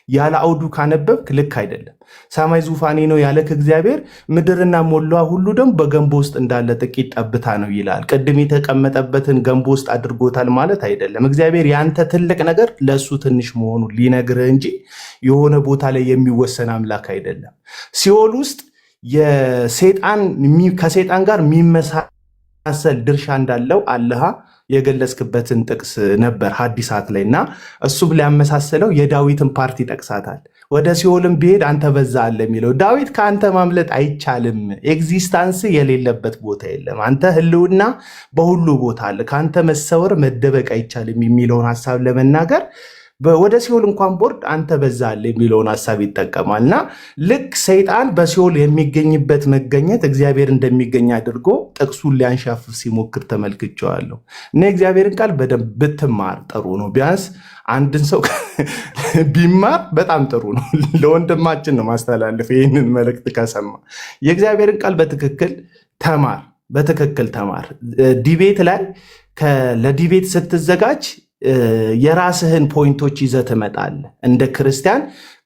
ያለ አውዱ ካነበብክ ልክ አይደለም። ሰማይ ዙፋኔ ነው ያለክ እግዚአብሔር ምድርና ሞላዋ ሁሉ ደግሞ በገንቦ ውስጥ እንዳለ ጥቂት ጠብታ ነው ይላል። ቅድም የተቀመጠበትን ገንቦ ውስጥ አድርጎታል ማለት አይደለም። እግዚአብሔር ያንተ ትልቅ ነገር ለእሱ ትንሽ መሆኑን ሊነግርህ እንጂ የሆነ ቦታ ላይ የሚወሰን አምላክ አይደለም። ሲኦል ውስጥ ከሰይጣን ጋር የሚመሳሰል ድርሻ እንዳለው አለሃ የገለጽክበትን ጥቅስ ነበር ሐዲሳት ላይ እና እሱም ሊያመሳሰለው የዳዊትን ፓርቲ ጠቅሳታል። ወደ ሲኦልም ቢሄድ አንተ በዛ አለ የሚለው ዳዊት ከአንተ ማምለጥ አይቻልም፣ ኤግዚስታንስ የሌለበት ቦታ የለም፣ አንተ ህልውና በሁሉ ቦታ አለ፣ ከአንተ መሰወር መደበቅ አይቻልም የሚለውን ሀሳብ ለመናገር ወደ ሲኦል እንኳን ቦርድ አንተ በዛ አለ የሚለውን ሀሳብ ይጠቀማል እና ልክ ሰይጣን በሲኦል የሚገኝበት መገኘት እግዚአብሔር እንደሚገኝ አድርጎ ጥቅሱን ሊያንሻፍፍ ሲሞክር ተመልክቼዋለሁ። እና የእግዚአብሔርን ቃል በደንብ ብትማር ጥሩ ነው። ቢያንስ አንድን ሰው ቢማር በጣም ጥሩ ነው። ለወንድማችን ነው ማስተላለፍ ይህንን መልእክት ከሰማ የእግዚአብሔርን ቃል በትክክል ተማር። ዲቤት ላይ ለዲቤት ስትዘጋጅ የራስህን ፖይንቶች ይዘህ ትመጣለህ። እንደ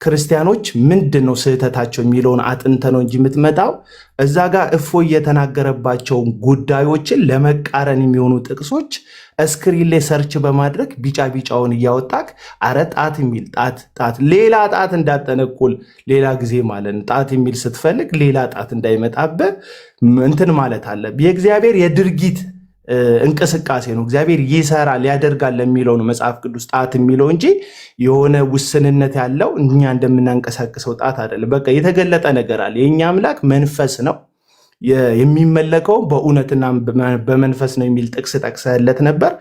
ክርስቲያኖች ምንድን ነው ስህተታቸው የሚለውን አጥንተ ነው እንጂ የምትመጣው እዛ ጋር እፎይ የተናገረባቸውን ጉዳዮችን ለመቃረን የሚሆኑ ጥቅሶች እስክሪን ላይ ሰርች በማድረግ ቢጫውን እያወጣክ አረ ጣት የሚል ጣት ሌላ ጣት እንዳጠነቁል ሌላ ጊዜ ማለት ነው። ጣት የሚል ስትፈልግ ሌላ ጣት እንዳይመጣብህ እንትን ማለት አለብህ። የእግዚአብሔር የድርጊት እንቅስቃሴ ነው። እግዚአብሔር ይሰራል ያደርጋል ለሚለው ነው መጽሐፍ ቅዱስ ጣት የሚለው እንጂ የሆነ ውስንነት ያለው እኛ እንደምናንቀሳቅሰው ጣት አይደለም። በቃ የተገለጠ ነገር አለ። የኛ አምላክ መንፈስ ነው፣ የሚመለከው በእውነትና በመንፈስ ነው የሚል ጥቅስ ጠቅሰህለት ነበር።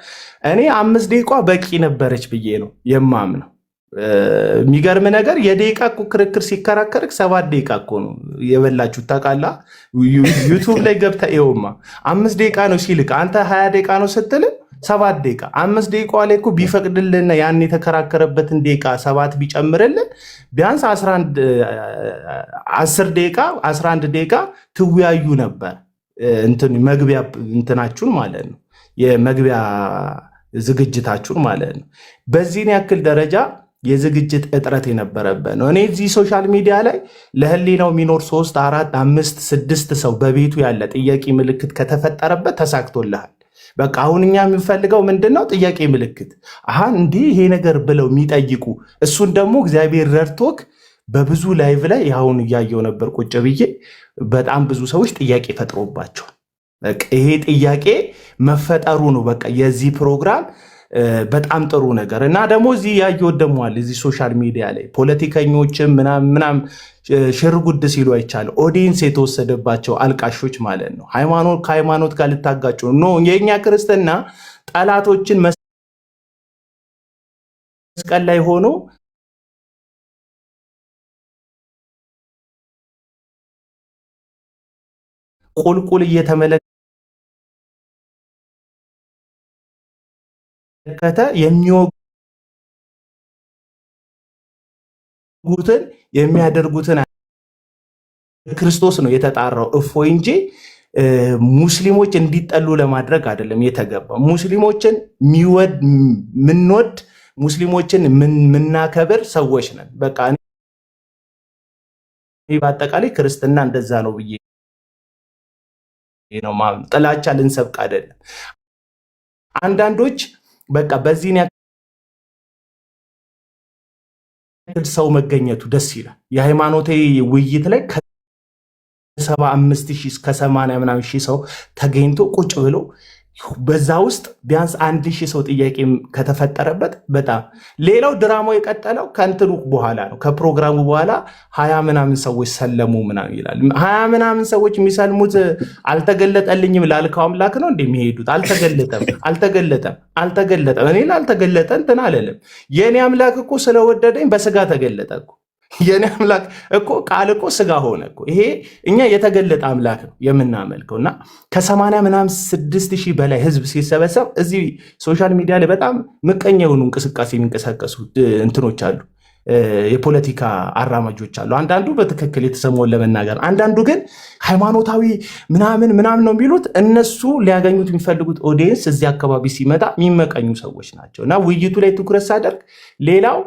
እኔ 5 ደቂቃ በቂ ነበረች ብዬ ነው የማምነው። የሚገርም ነገር የደቂቃ እኮ ክርክር ሲከራከርክ 7 ደቂቃ እኮ ነው የበላችሁ ታውቃለህ። ዩቱብ ላይ ገብተህ ይኸውማ 5 ደቂቃ ነው ሲልክ አንተ 20 ደቂቃ ነው ስትል 7 ደቂቃ 5 ደቂቃ ላይ እኮ ቢፈቅድልና ያን የተከራከረበትን ደቂቃ 7 ቢጨምርልን ቢያንስ 10 ደቂቃ 11 ደቂቃ ትወያዩ ነበር። መግቢያ እንትናችሁን ማለት ነው የመግቢያ ዝግጅታችሁን ማለት ነው። በዚህን ያክል ደረጃ የዝግጅት እጥረት የነበረበት ነው። እኔ እዚህ ሶሻል ሚዲያ ላይ ለህሊናው የሚኖር 3 4 5 6 ሰው በቤቱ ያለ ጥያቄ ምልክት ከተፈጠረበት ተሳክቶልሃል። በቃ አሁን እኛ የምንፈልገው ምንድነው? ጥያቄ ምልክት እንዲህ ይሄ ነገር ብለው የሚጠይቁ እሱን ደግሞ እግዚአብሔር ረድቶክ በብዙ ላይቭ ላይ አሁን እያየው ነበር ቁጭ ብዬ በጣም ብዙ ሰዎች ጥያቄ ፈጥሮባቸዋል። በቃ ይሄ ጥያቄ መፈጠሩ ነው በቃ የዚህ ፕሮግራም በጣም ጥሩ ነገር እና ደግሞ እዚህ ያየው ደሟል። እዚህ ሶሻል ሚዲያ ላይ ፖለቲከኞችም ምናም ሽርጉድ ሲሉ አይቻልም። ኦዲየንስ የተወሰደባቸው አልቃሾች ማለት ነው። ሃይማኖት ከሃይማኖት ጋር ልታጋጩ ነው። የኛ ክርስትና ጠላቶችን መስቀል ላይ ሆኖ ቁልቁል እየተመለከተ የሚወጉትን የሚያደርጉትን ክርስቶስ ነው የተጣራው እፎይ እንጂ ሙስሊሞች እንዲጠሉ ለማድረግ አይደለም የተገባው። ሙስሊሞችን ምንወድ ሙስሊሞችን ምናከብር ሰዎች ነን። በቃ በአጠቃላይ ክርስትና እንደዛ ነው ብዬ ነው ማለት። ጥላቻ ልንሰብክ አይደለም። አንዳንዶች በቃ በዚህ ያክል ሰው መገኘቱ ደስ ይላል። የሃይማኖታዊ ውይይት ላይ ከ75,000 እስከ 80 ምናምን ሺህ ሰው ተገኝቶ ቁጭ ብሎ በዛ ውስጥ ቢያንስ 1,000 ሰው ጥያቄ ከተፈጠረበት በጣም ሌላው ድራማው የቀጠለው ከእንትኑ በኋላ ነው። ከፕሮግራሙ በኋላ 20 ምናምን ሰዎች ሰለሙ ምናምን ይላል። 20 ምናምን ሰዎች የሚሰልሙት አልተገለጠልኝም ላልከው አምላክ ነው እንደሚሄዱት። አልተገለጠም። እኔ ላልተገለጠ እንትን አለለም። የኔ አምላክ እኮ ስለወደደኝ በስጋ ተገለጠ እኮ። የኔ አምላክ እኮ ቃል እኮ ስጋ ሆነ እኮ። ይሄ እኛ የተገለጠ አምላክ ነው የምናመልከው እና ከ80 ምናምን 6,000 በላይ ህዝብ ሲሰበሰብ እዚህ ሶሻል ሚዲያ ላይ በጣም ምቀኛ የሆኑ እንቅስቃሴ የሚንቀሳቀሱ እንትኖች አሉ፣ የፖለቲካ አራማጆች አሉ። አንዳንዱ በትክክል የተሰማውን ለመናገር፣ አንዳንዱ ግን ሃይማኖታዊ ምናምን ነው የሚሉት። እነሱ ሊያገኙት የሚፈልጉት ኦዲየንስ እዚህ አካባቢ ሲመጣ የሚመቀኙ ሰዎች ናቸው እና ውይይቱ ላይ ትኩረት ሳደርግ ሌላው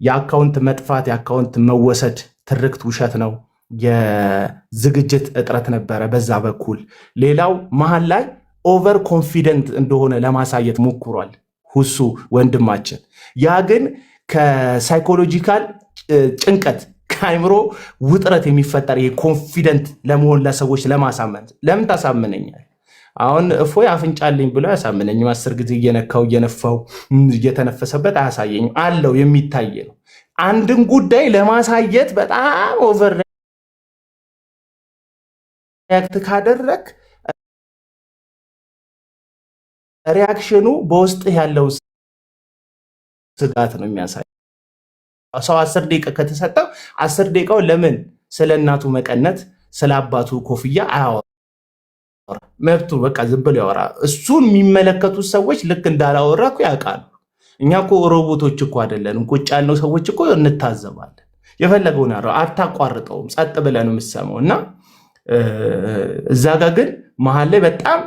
የአካውንት መጥፋት፣ የአካውንት መወሰድ ትርክት ውሸት ነው። የዝግጅት እጥረት ነበረ በዛ በኩል። ሌላው መሀል ላይ ኦቨር ኮንፊደንት እንደሆነ ለማሳየት ሞክሯል ሁሱ ወንድማችን። ያ ግን ከሳይኮሎጂካል ጭንቀት ከአይምሮ ውጥረት የሚፈጠር የኮንፊደንት ለመሆን ለሰዎች ለማሳመን ለምን ታሳምነኛል? አሁን እፎይ አፍንጫልኝ ብሎ ያሳምነኝም 10 ጊዜ እየነካው እየነፋው እየተነፈሰበት አያሳየኝም አለው። የሚታይ ነው። አንድን ጉዳይ ለማሳየት በጣም ኦቨር ሪያክት ካደረግ ሪያክሽኑ በውስጥ ያለው ስጋት ነው የሚያሳይ። ሰው 10 ደቂቃ ከተሰጠው 10 ደቂቃው ለምን ስለ እናቱ መቀነት ስለ አባቱ ኮፍያ አያወራ? መብቱ በቃ ዝም ብሎ ያወራ። እሱን የሚመለከቱት ሰዎች ልክ እንዳላወራ እኮ ያውቃሉ። እኛ እኮ ሮቦቶች እኮ አይደለንም። ቁጭ ያልነው ሰዎች እኮ እንታዘባለን። የፈለገውን ያወራ አታቋርጠውም፣ ጸጥ ብለን የምትሰማው እና እዛ ጋ ግን መሀል ላይ በጣም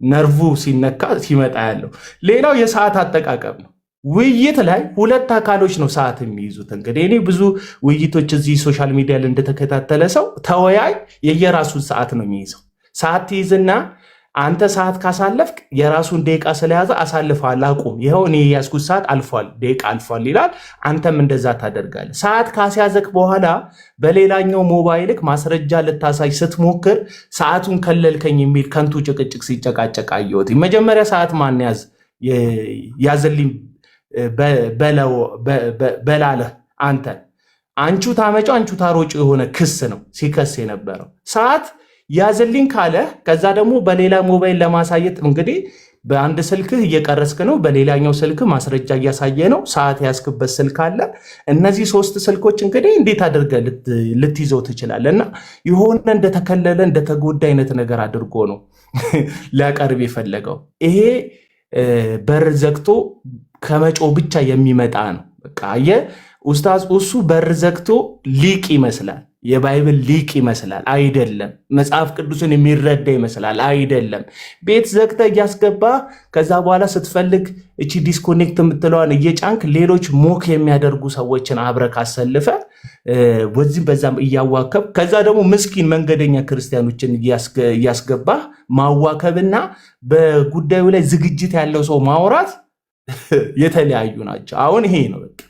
ነርቭ ሲነካ ሲመጣ ያለው። ሌላው የሰዓት አጠቃቀም ነው። ውይይት ላይ ሁለት አካሎች ነው ሰዓት የሚይዙት። እንግዲህ እኔ ብዙ ውይይቶች እዚህ ሶሻል ሚዲያ ላይ እንደተከታተለ ሰው ተወያይ የየራሱን ሰዓት ነው የሚይዘው። ሰዓት ትይዝና አንተ ሰዓት ካሳለፍክ የራሱን ደቂቃ ስለያዘ አሳልፈዋል፣ አቁም፣ ይኸው እኔ የያዝኩት ሰዓት አልፏል፣ ደቂቃ አልፏል ይላል። አንተም እንደዛ ታደርጋለህ። ሰዓት ካስያዘክ በኋላ በሌላኛው ሞባይልክ ማስረጃ ልታሳይ ስትሞክር ሰዓቱን ከለልከኝ የሚል ከንቱ ጭቅጭቅ ሲጨቃጨቅ አየሁት። መጀመሪያ ሰዓት ማን ያዝልኝ በላለህ አንተ አንቹ ታመጫው አንቹ ታሮጩ የሆነ ክስ ነው ሲከስ የነበረው። ሰዓት ያዝልኝ ካለ ከዛ ደግሞ በሌላ ሞባይል ለማሳየት እንግዲህ በአንድ ስልክህ እየቀረስክ ነው፣ በሌላኛው ስልክህ ማስረጃ እያሳየ ነው። ሰዓት ያስክበት ስልክ አለ። እነዚህ 3 ስልኮች እንግዲህ እንዴት አድርገህ ልትይዘው ትችላለህ? እና የሆነ እንደተከለለ እንደተጎዳ አይነት ነገር አድርጎ ነው ሊያቀርብ የፈለገው። ይሄ በር ዘግቶ ከመጮ ብቻ የሚመጣ ነው። በቃ ኡስታዝ እሱ በር ዘግቶ ሊቅ ይመስላል፣ የባይብል ሊቅ ይመስላል። አይደለም። መጽሐፍ ቅዱስን የሚረዳ ይመስላል። አይደለም። ቤት ዘግተ እያስገባ ከዛ በኋላ ስትፈልግ እቺ ዲስኮኔክት የምትለዋን እየጫንክ ሌሎች ሞክ የሚያደርጉ ሰዎችን አብረክ አሰልፈ በዚህም በዛም እያዋከብ ከዛ ደግሞ ምስኪን መንገደኛ ክርስቲያኖችን እያስገባ ማዋከብና በጉዳዩ ላይ ዝግጅት ያለው ሰው ማውራት የተለያዩ ናቸው። አሁን ይሄ ነው በቃ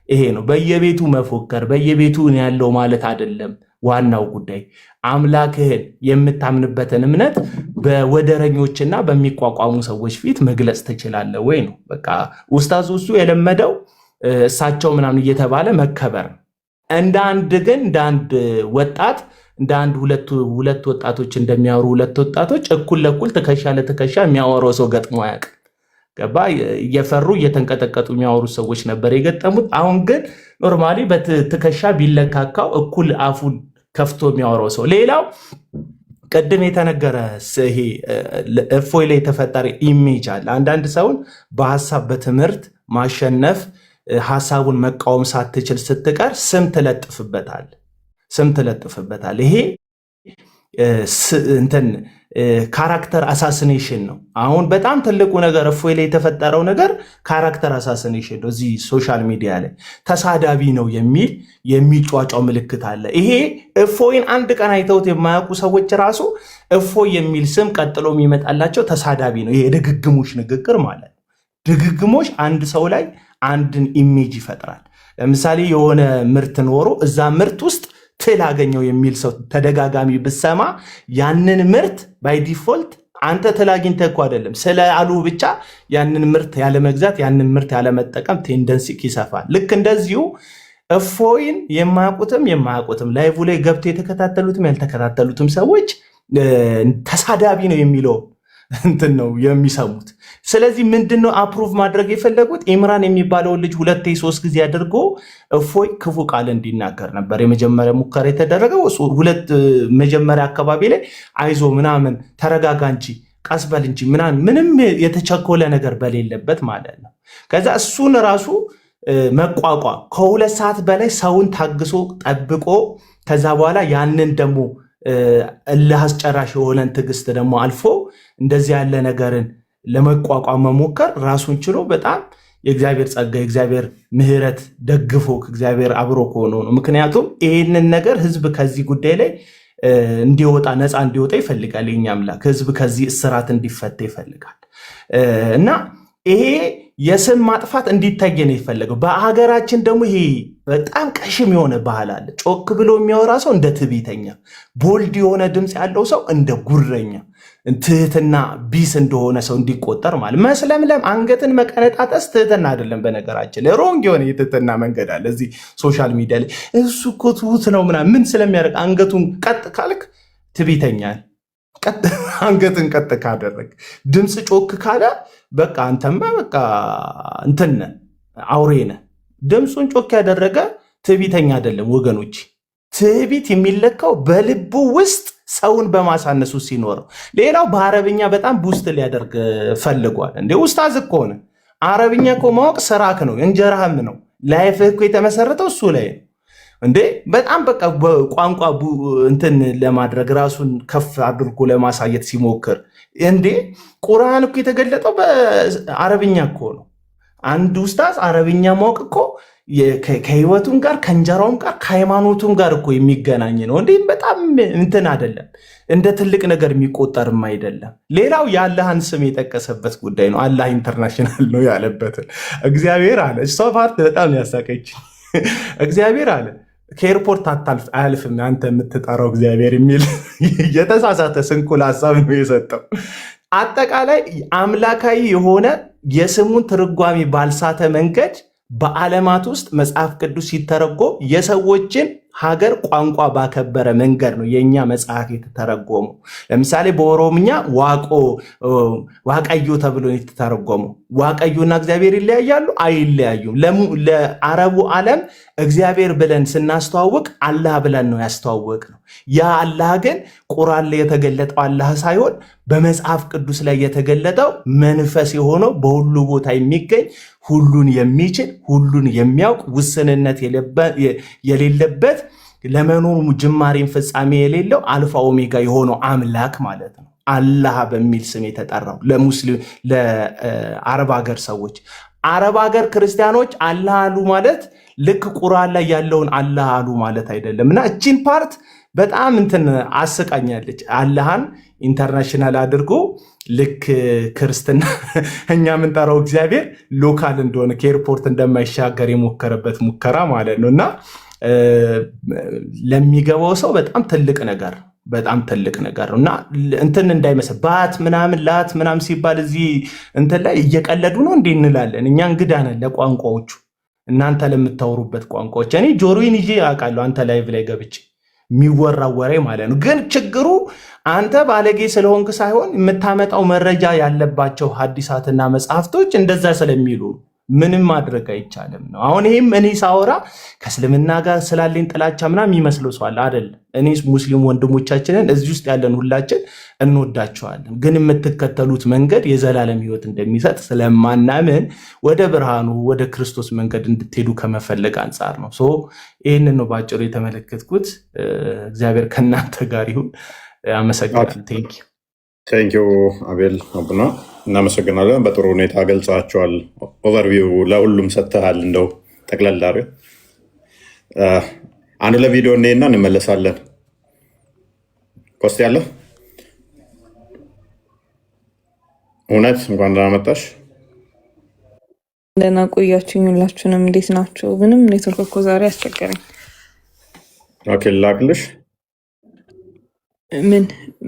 ይሄ ነው። በየቤቱ መፎከር በየቤቱ ያለው ማለት አይደለም። ዋናው ጉዳይ አምላክህን የምታምንበትን እምነት በወደረኞችና በሚቋቋሙ ሰዎች ፊት መግለጽ ትችላለህ ወይ ነው በቃ። ኡስታዝ እሱ የለመደው እሳቸው ምናምን እየተባለ መከበር እንደ አንድ ወጣት እንደ አንድ ሁለት ወጣቶች እንደሚያወሩ ሁለት ወጣቶች እኩል ለእኩል ትከሻ ለትከሻ የሚያወራው ሰው ገጥሞ አያውቅም። ገባ? እየፈሩ እየተንቀጠቀጡ የሚያወሩ ሰዎች ነበር የገጠሙት። አሁን ግን ኖርማሊ በትከሻ ቢለካካው እኩል አፉን ከፍቶ የሚያወራው ሰው። ሌላው ቅድም የተነገረ ይሄ እፎይ ላይ የተፈጠረ ኢሜጅ አለ። አንዳንድ ሰውን በሀሳብ በትምህርት ማሸነፍ ሀሳቡን መቃወም ሳትችል ስትቀር ስም ትለጥፍበታል። ይሄ እንትን ካራክተር አሳሲኔሽን ነው። አሁን በጣም ትልቁ ነገር እፎይ ላይ የተፈጠረው ነገር ካራክተር አሳሲኔሽን ነው። እዚህ ሶሻል ሚዲያ ላይ ተሳዳቢ ነው የሚል የሚጫጫው ምልክት አለ። ይሄ እፎይን አንድ ቀን አይተውት የማያውቁ ሰዎች ራሱ እፎይ የሚል ስም ቀጥሎ የሚመጣላቸው ተሳዳቢ ነው። ይሄ ድግግሞሽ ንግግር ማለት ነው። ድግግሞሽ አንድ ሰው ላይ አንድን ኢሜጅ ይፈጥራል። ለምሳሌ የሆነ ምርት ኖሮ እዛ ምርት ውስጥ ትል አገኘው የሚል ሰው ተደጋጋሚ ብሰማ ያንን ምርት ባይ ዲፎልት አንተ ትል አግኝተህ እኮ አይደለም ስለ አሉ ብቻ ያንን ምርት ያለመግዛት ያንን ምርት ያለመጠቀም ቴንደንሲ ይሰፋል። ልክ እንደዚሁ እፎይን የማያውቁትም ላይቭ ላይ ገብቶ የተከታተሉትም ያልተከታተሉትም ሰዎች ተሳዳቢ ነው የሚለው እንትን ነው የሚሰሙት። ስለዚህ ምንድነው አፕሩቭ ማድረግ የፈለጉት? ኢምራን የሚባለውን ልጅ 2-3 ጊዜ አድርጎ እፎይ ክፉ ቃል እንዲናገር ነበር የመጀመሪያ ሙከራ የተደረገው። መጀመሪያ አካባቢ ላይ አይዞ ምናምን ተረጋጋ እንጂ ቀስበል እንጂ ምንም የተቸኮለ ነገር በሌለበት ማለት ነው። ከዛ እሱን ራሱ መቋቋም ከ2 ሰዓት በላይ ሰውን ታግሶ ጠብቆ ከዛ በኋላ ያንን ደግሞ እልህ አስጨራሽ የሆነን ትዕግስት ደግሞ አልፎ እንደዚህ ያለ ነገርን ለመቋቋም መሞከር ራሱን ችሎ በጣም የእግዚአብሔር ጸጋ የእግዚአብሔር ምሕረት ደግፎ ከእግዚአብሔር አብሮ ከሆነ ነው። ምክንያቱም ይህንን ነገር ህዝብ ከዚህ ጉዳይ ላይ እንዲወጣ ነፃ እንዲወጣ ይፈልጋል። የኛ አምላክ ህዝብ ከዚህ እስራት እንዲፈታ ይፈልጋል እና ይሄ የስም ማጥፋት እንዲታይ ነው የፈለገው። በሀገራችን ደግሞ ይሄ በጣም ቀሽም የሆነ ባህል አለ። ጮክ ብሎ የሚያወራ ሰው እንደ ትዕቢተኛ፣ ቦልድ የሆነ ድምፅ ያለው ሰው እንደ ጉረኛ፣ ትህትና ቢስ እንደሆነ ሰው እንዲቆጠር ማለት መስለምለም፣ አንገትን መቀነጣጠስ ትህትና አይደለም። በነገራችን ላይ ሮንግ የሆነ የትህትና መንገድ አለ እዚህ ሶሻል ሚዲያ ላይ። እሱ እኮ ትሁት ነው ምናምን ምን ስለሚያደርግ አንገቱን ቀጥ ካልክ ትዕቢተኛ፣ አንገትን ቀጥ ካደረግ ድምፅ ጮክ ካለ በቃ አንተማ በቃ እንትን አውሬ ነህ። ድምፁን ጮክ ያደረገ ትዕቢተኛ አይደለም ወገኖች። ትዕቢት የሚለካው በልቡ ውስጥ ሰውን በማሳነሱ ሲኖረው። ሌላው በአረብኛ በጣም ቡስት ሊያደርግ ፈልጓል። እንደ ኡስታዝ እኮ ሆነ አረብኛ እኮ ማወቅ ስራክ ነው፣ እንጀራህም ነው። ላይፍህ እኮ የተመሰረተው እሱ ላይ ነው እንዴ። በጣም በቃ ቋንቋ እንትን ለማድረግ ራሱን ከፍ አድርጎ ለማሳየት ሲሞክር እንዴ። ቁርአን እኮ የተገለጠው በአረብኛ እኮ ነው። አንድ ኡስታዝ አረብኛ ማወቅ እኮ ከህይወቱም ጋር ከእንጀራውም ጋር ከሃይማኖቱም ጋር እኮ የሚገናኝ ነው። እንዲህ በጣም እንትን አይደለም፣ እንደ ትልቅ ነገር የሚቆጠርም አይደለም። ሌላው የአላህን ስም የጠቀሰበት ጉዳይ ነው። አላህ ኢንተርናሽናል ነው ያለበትን እግዚአብሔር አለ። እሷ ፓርት በጣም ያሳቀች። እግዚአብሔር አለ ከኤርፖርት አያልፍም አንተ የምትጠራው እግዚአብሔር የሚል የተሳሳተ ስንኩል ሀሳብ ነው የሰጠው። አጠቃላይ አምላካዊ የሆነ የስሙን ትርጓሜ ባልሳተ መንገድ በዓለማት ውስጥ መጽሐፍ ቅዱስ ሲተረጎም የሰዎችን ሀገር ቋንቋ ባከበረ መንገድ ነው የእኛ መጽሐፍ የተተረጎመው። ለምሳሌ በኦሮምኛ ዋቀዮ ተብሎ የተተረጎመው። ዋቀዮና እግዚአብሔር ይለያያሉ? አይለያዩም። ለአረቡ ዓለም እግዚአብሔር ብለን ስናስተዋውቅ አላህ ብለን ነው ያስተዋወቅ ነው። ያ አላህ ግን ቁርአን ላይ የተገለጠው አላህ ሳይሆን በመጽሐፍ ቅዱስ ላይ የተገለጠው መንፈስ የሆነው በሁሉ ቦታ የሚገኝ ሁሉን የሚችል ሁሉን የሚያውቅ ውስንነት የሌለበት ለመኖሩ ጅማሬን ፍጻሜ የሌለው አልፋ ኦሜጋ የሆነው አምላክ ማለት ነው። አላህ በሚል ስም የተጠራው ለአረብ ሀገር ሰዎች፣ አረብ ሀገር ክርስቲያኖች አላህ አሉ ማለት ልክ ቁርአን ላይ ያለውን አላህ አሉ ማለት አይደለም። እና እቺን ፓርት በጣም እንትን አስቃኛለች። አላህን ኢንተርናሽናል አድርጎ ልክ ክርስትና እኛ የምንጠራው እግዚአብሔር ሎካል እንደሆነ ከኤርፖርት እንደማይሻገር የሞከረበት ሙከራ ማለት ነው። እና ለሚገባው ሰው በጣም ትልቅ ነገር ነው። እና እንትን እንዳይመስል ባት ምናምን ላት ምናምን ሲባል እዚህ እንትን ላይ እየቀለዱ ነው እንዴ እንላለን። እኛ እንግዳ ነን ለቋንቋዎቹ፣ እናንተ ለምታወሩበት ቋንቋዎች። እኔ ጆሮዬን ይዤ አውቃለሁ አንተ ላይቭ ላይ ገብቼ የሚወራ ወሬ ማለት ነው። ግን ችግሩ አንተ ባለጌ ስለሆንክ ሳይሆን የምታመጣው መረጃ ያለባቸው ሐዲሳትና መጽሐፍቶች እንደዛ ስለሚሉ ምንም ማድረግ አይቻልም ነው። አሁን ይህም እኔ ሳወራ ከእስልምና ጋር ስላለኝ ጥላቻ ምናምን የሚመስለው ሰው አለ አይደል? እኔ ሙስሊም ወንድሞቻችንን እዚህ ውስጥ ያለን ሁላችን እንወዳቸዋለን። ግን የምትከተሉት መንገድ የዘላለም ሕይወት እንደሚሰጥ ስለማናምን ወደ ብርሃኑ ወደ ክርስቶስ መንገድ እንድትሄዱ ከመፈለግ አንጻር ነው። ይህንን ነው በአጭሩ የተመለከትኩት። እግዚአብሔር ከእናንተ ጋር ይሁን። አመሰግናለሁ። ቴንኪው አቤል አቡና፣ እናመሰግናለን። በጥሩ ሁኔታ ገልጻቸዋል። ኦቨርቪው ለሁሉም ሰጥተሃል። እንደው ጠቅለል አድርገህ አንዱ ለቪዲዮ እና እንመለሳለን። ኮስት ያለ እውነት እንኳን ደህና መጣሽ። ደህና ቆያችሁኝ። ሁላችሁንም እንዴት ናቸው? ምንም ኔትወርክ እኮ ዛሬ አስቸገረኝ። ኦኬ ላክልሽ።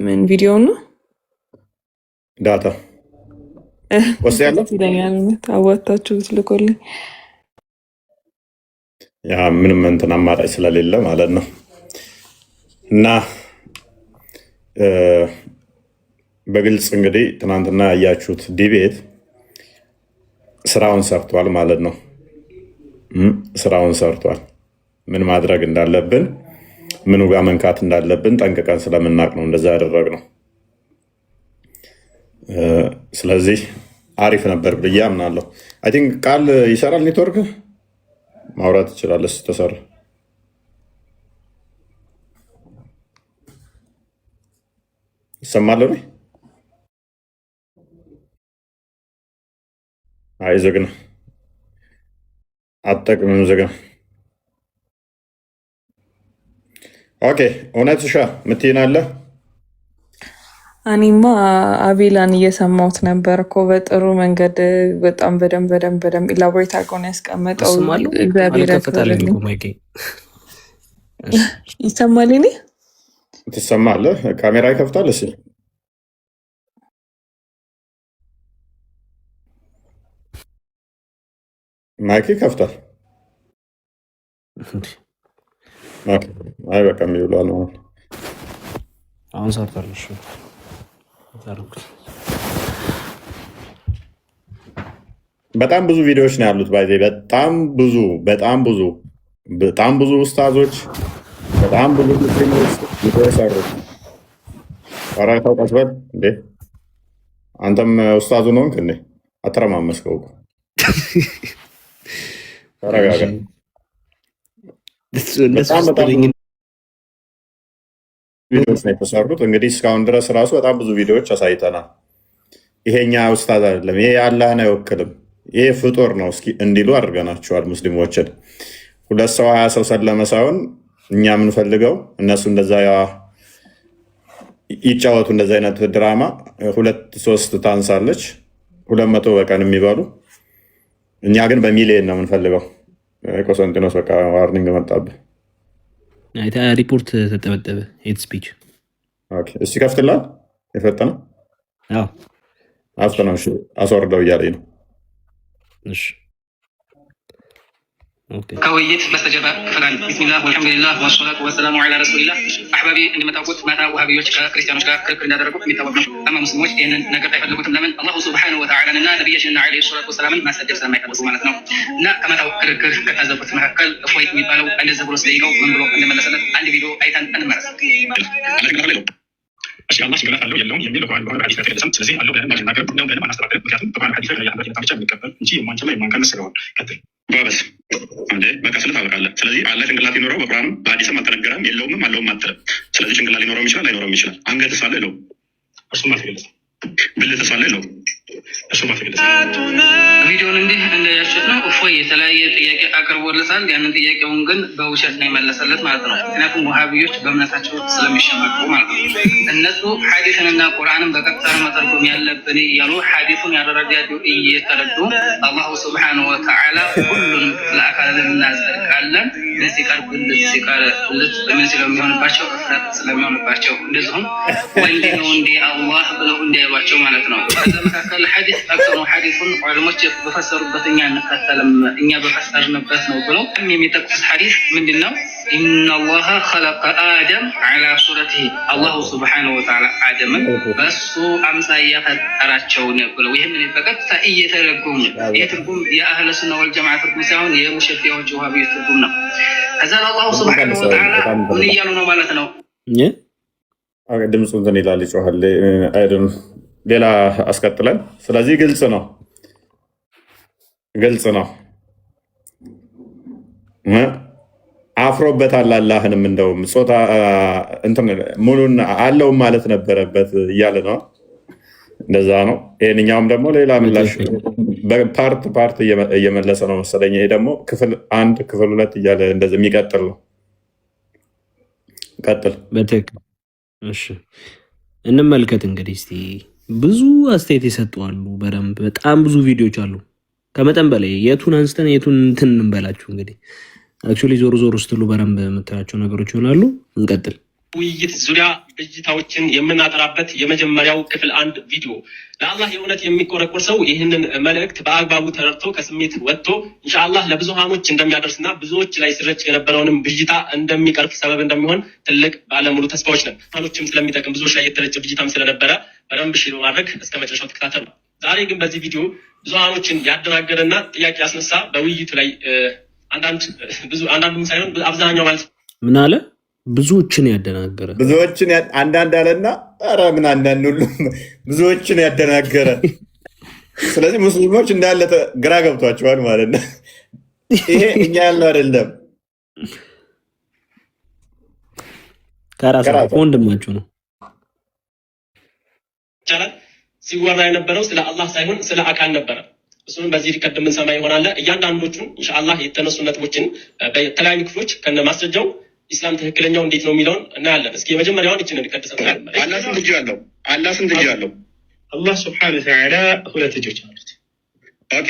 ምን ቪዲዮ ነው? ዳታ ኮስት ያለ ይለኛል። አዋጣችሁ ብትልኮልኝ ያ ምንም እንትን አማራጭ ስለሌለ ማለት ነው። እና በግልጽ እንግዲህ ትናንትና ያያችሁት ዲቤት ስራውን ሰርቷል ማለት ነው። ስራውን ሰርቷል። ምን ማድረግ እንዳለብን ምኑ ጋር መንካት እንዳለብን ጠንቅቀን ስለምናቅ ነው እንደዛ ያደረግነው። ስለዚህ አሪፍ ነበር ብዬ አምናለሁ። አይ ቲንክ ቃል ይሰራል። ኔትወርክ ማውራት ትችላለህ። ተሰራ ይሰማል ወይ? አይ ዝግ ነው። አትጠቅምም ዝጋ። ኦኬ እውነት ሻ ምትይናለህ? እኔማ አቤላን እየሰማሁት ነበር እኮ በጥሩ መንገድ በጣም በደንብ ኢላቦሬት አድርጎ ነው ያስቀመጠው። እግዚአብሔር ያክብርልኝ። ይሰማል? እኔ ትሰማለህ? ካሜራ ይከፍታል። እሺ ማይክ ይከፍታል። አይ በቃ የሚውሏል ማለት አሁን ሰርታለሽ። በጣም ብዙ ቪዲዮዎች ነው ያሉት። ባይዜ በጣም ብዙ ኡስታዞች በጣም ብዙ ሙስሊሞች ቪዲዮ ሰሩት። ኧረ ታውቃት በል እንዴ አንተም ኡስታዙ ነውንክ እንዴ? አተረማመስከው እኮ ተረጋጋ። ቪዲዮዎች ነው የተሰሩት። እንግዲህ እስካሁን ድረስ ራሱ በጣም ብዙ ቪዲዮዎች አሳይተናል። ይሄኛ ኡስታዝ አይደለም፣ ይሄ አላህን አይወክልም፣ ይሄ ፍጡር ነው እስኪ እንዲሉ አድርገናቸዋል ሙስሊሞችን። 2 ሰው 20 ሰው ሰለመ ሳይሆን እኛ የምንፈልገው እነሱ እንደዛ ይጫወቱ፣ እንደዚ አይነት ድራማ 2-3 ታንሳለች 200 በቀን የሚበሉ እኛ ግን በሚሊየን ነው የምንፈልገው። ቆስጠንጢኖስ በቃ ዋርኒንግ መጣብህ። ሪፖርት ተጠበጠበ። ሄት ስፒች እስቲ ከፍትላል የፈጠነ አፍጠነው አስወርደው እያለኝ ነው። ከውይይት በስተጀርባ ክፍል አንድ ቢስሚላህ ወልሐምዱሊላህ ወሰላቱ ወሰላሙ ዐላ ረሱሊላህ። አሕባቢ እንደምታውቁት ማታ ውሃቢዎች ከክርስቲያኖች ጋር ክርክር እንዳደረጉት የሚታወቅ ነው። አማ ሙስሊሞች ይህንን ነገር አይፈልጉትም። ለምን? አላሁ ሱብሓነሁ ወተዓላን እና ነቢያችንና ዐለይሂ ሰላቱ ወሰላምን ማሰደብ ስለማይፈልጉ ማለት ነው። እና ከማታው ክርክር ከታዘቡት መካከል እፎይ የሚባለው እንደዚህ ብሎ ስጠይቀው ምን ብሎ እንደመለሰለት አንድ ቪዲዮ አይተን እንመለስ። አላህ ችግራት አለው የለውም የሚል በቁርአን በሆነ ሐዲስ ተገለጸም። ስለዚህ አለው ብለን ማናገር ነው ብለን ማናስተባበል። ምክንያቱም በቁርአን ሐዲስ ላይ ያለበት ብቻ የሚቀበል እንጂ የማንችለው የማንቀንስ ስለሆነ ቀጥል ባበስ እንዴ በቃ ስለ ታወቃለህ። ስለዚህ አላህ ጭንቅላት ይኖረው በቁርአንም በሐዲስም አልተነገረም። የለውም አለውም አትልም። ስለዚህ ጭንቅላት ሊኖረውም ይችላል ላይኖረውም ይችላል። አንገት ሳለ የለውም እርሱም አልተገለጸም። ብልት ሳለ የለውም እርሱም አልተገለጸም። ቪዲዮን እንዲህ እንደያችሁት ነው። እፎይ የተለያየ ጥያቄ አቅርቦለታል። ያንን ጥያቄውን ግን በውሸት ነው የመለሰለት ማለት ነው። ምክንያቱም ውሃቢዎች በእምነታቸው ስለሚሸማቁ ማለት ነው። እነሱ ሐዲስንና ቁርአንን በቀጥታ መተርጎም ያለብን እያሉ ሐዲሱን ያደረጋዱ እየተረዱ አላሁ ሱብሓነሁ ወተዓላ ሁሉንም ክፍለ አካልን እናጸድቃለን ምን ሲቀር ብልት ሲቀር ብልት ምን ስለሚሆንባቸው እፍረት ስለሚሆንባቸው እንደዚሁም ወንድ ነው እንዲ አላህ ብለው እንዳይሏቸው ማለት ነው። ከዛ መካከል ሐዲስ አክሰሩ ሐዲሱን ዑለሞች በፈሰሩበት እኛ እንከተልም እኛ በፈሰርንበት ነው ብለው የሚጠቅሱት ሐዲስ ምንድነው? ኢነላህ ኸለቀ አደም ዐላ ሱረቲሂ አላሁ ሱብሓነሁ ወተዓላ አደምን በሱ አምሳያ ፈጠራቸው ብለው ይህንን በቀጥታ እየተረጎሙ ይህ ትርጉም የአህለ ሱና ወልጀማዓ ትርጉም ሳይሆን የሙሸፊያዎች ውሃቢዎች ትርጉም ነው። ከዛ አላሁ ሱብሓነሁ ወተዓላ ምን እያሉ ነው ማለት ነው? ድምፁ እንትን ይላል ይጮሃል። አይደም ሌላ አስቀጥለን። ስለዚህ ግልጽ ነው አፍሮበታል። አላህንም እንደውም ጾታ እንትን ሙሉን አለው ማለት ነበረበት እያለ ነው። እንደዛ ነው። ይሄንኛውም ደግሞ ሌላ ምላሽ በፓርት እየመለሰ ነው መሰለኝ። ይሄ ደግሞ ክፍል 1 ክፍል 2 እያለ እንደዚህ የሚቀጥል ነው። ቀጥል። በትክክል እሺ፣ እንመልከት እንግዲህ እስቲ። ብዙ አስተያየት የሰጡ አሉ። በደንብ በጣም ብዙ ቪዲዮዎች አሉ ከመጠን በላይ። የቱን አንስተን የቱን እንትን እንበላችሁ እንግዲህ አክቹዋሊ ዞር ስትሉ በደንብ የምታያቸው ነገሮች ይሆናሉ። እንቀጥል። ውይይት ዙሪያ ብዥታዎችን የምናጠራበት የመጀመሪያው ክፍል 1 ቪዲዮ። ለአላህ የእውነት የሚቆረቆር ሰው ይህንን መልእክት በአግባቡ ተረድቶ ከስሜት ወጥቶ ኢንሻአላህ ለብዙሃኖች እንደሚያደርስና ብዙዎች ላይ ሲረጭ የነበረውንም ብዥታ እንደሚቀርፍ ሰበብ እንደሚሆን ትልቅ ባለሙሉ ተስፋዎች ነን። ሌሎችም ስለሚጠቅም ብዙዎች ላይ የተረጨ ብዥታም ስለነበረ በደንብ ሼር በማድረግ እስከ መጨረሻው ተከታተሉ። ዛሬ ግን በዚህ ቪዲዮ ብዙሃኖችን ያደናገረና ጥያቄ ያስነሳ በውይይቱ ላይ አንዳንዱም ሳይሆን አብዛኛው ማለት ምን አለ? ብዙዎችን ያደናገረ አንዳንድ አለና ኧረ ምን አንዳንድ ሁሉም ብዙዎችን ያደናገረ። ስለዚህ ሙስሊሞች እንዳለ ግራ ገብቷቸዋል ማለት ነው። ይሄ እኛ ያለው አይደለም፣ ከራሳቸው ወንድማችሁ ነው። ይቻላል። ሲወራ የነበረው ስለ አላህ ሳይሆን ስለ አካል ነበረ። እሱን በዚህ ሪከርድ የምንሰማ ይሆናል። እያንዳንዶቹን ኢንሻአላህ የተነሱ ነጥቦችን በተለያዩ ክፍሎች ከነ ማስረጃው ኢስላም ትክክለኛው እንዴት ነው የሚለውን እናያለን። እስኪ የመጀመሪያውን እችን ሪከርድ ሰምተናል። አላህ ስንት እጅ አለው? አላህ ሱብሓነሁ ወተዓላ ሁለት እጆች አሉት። ኦኬ፣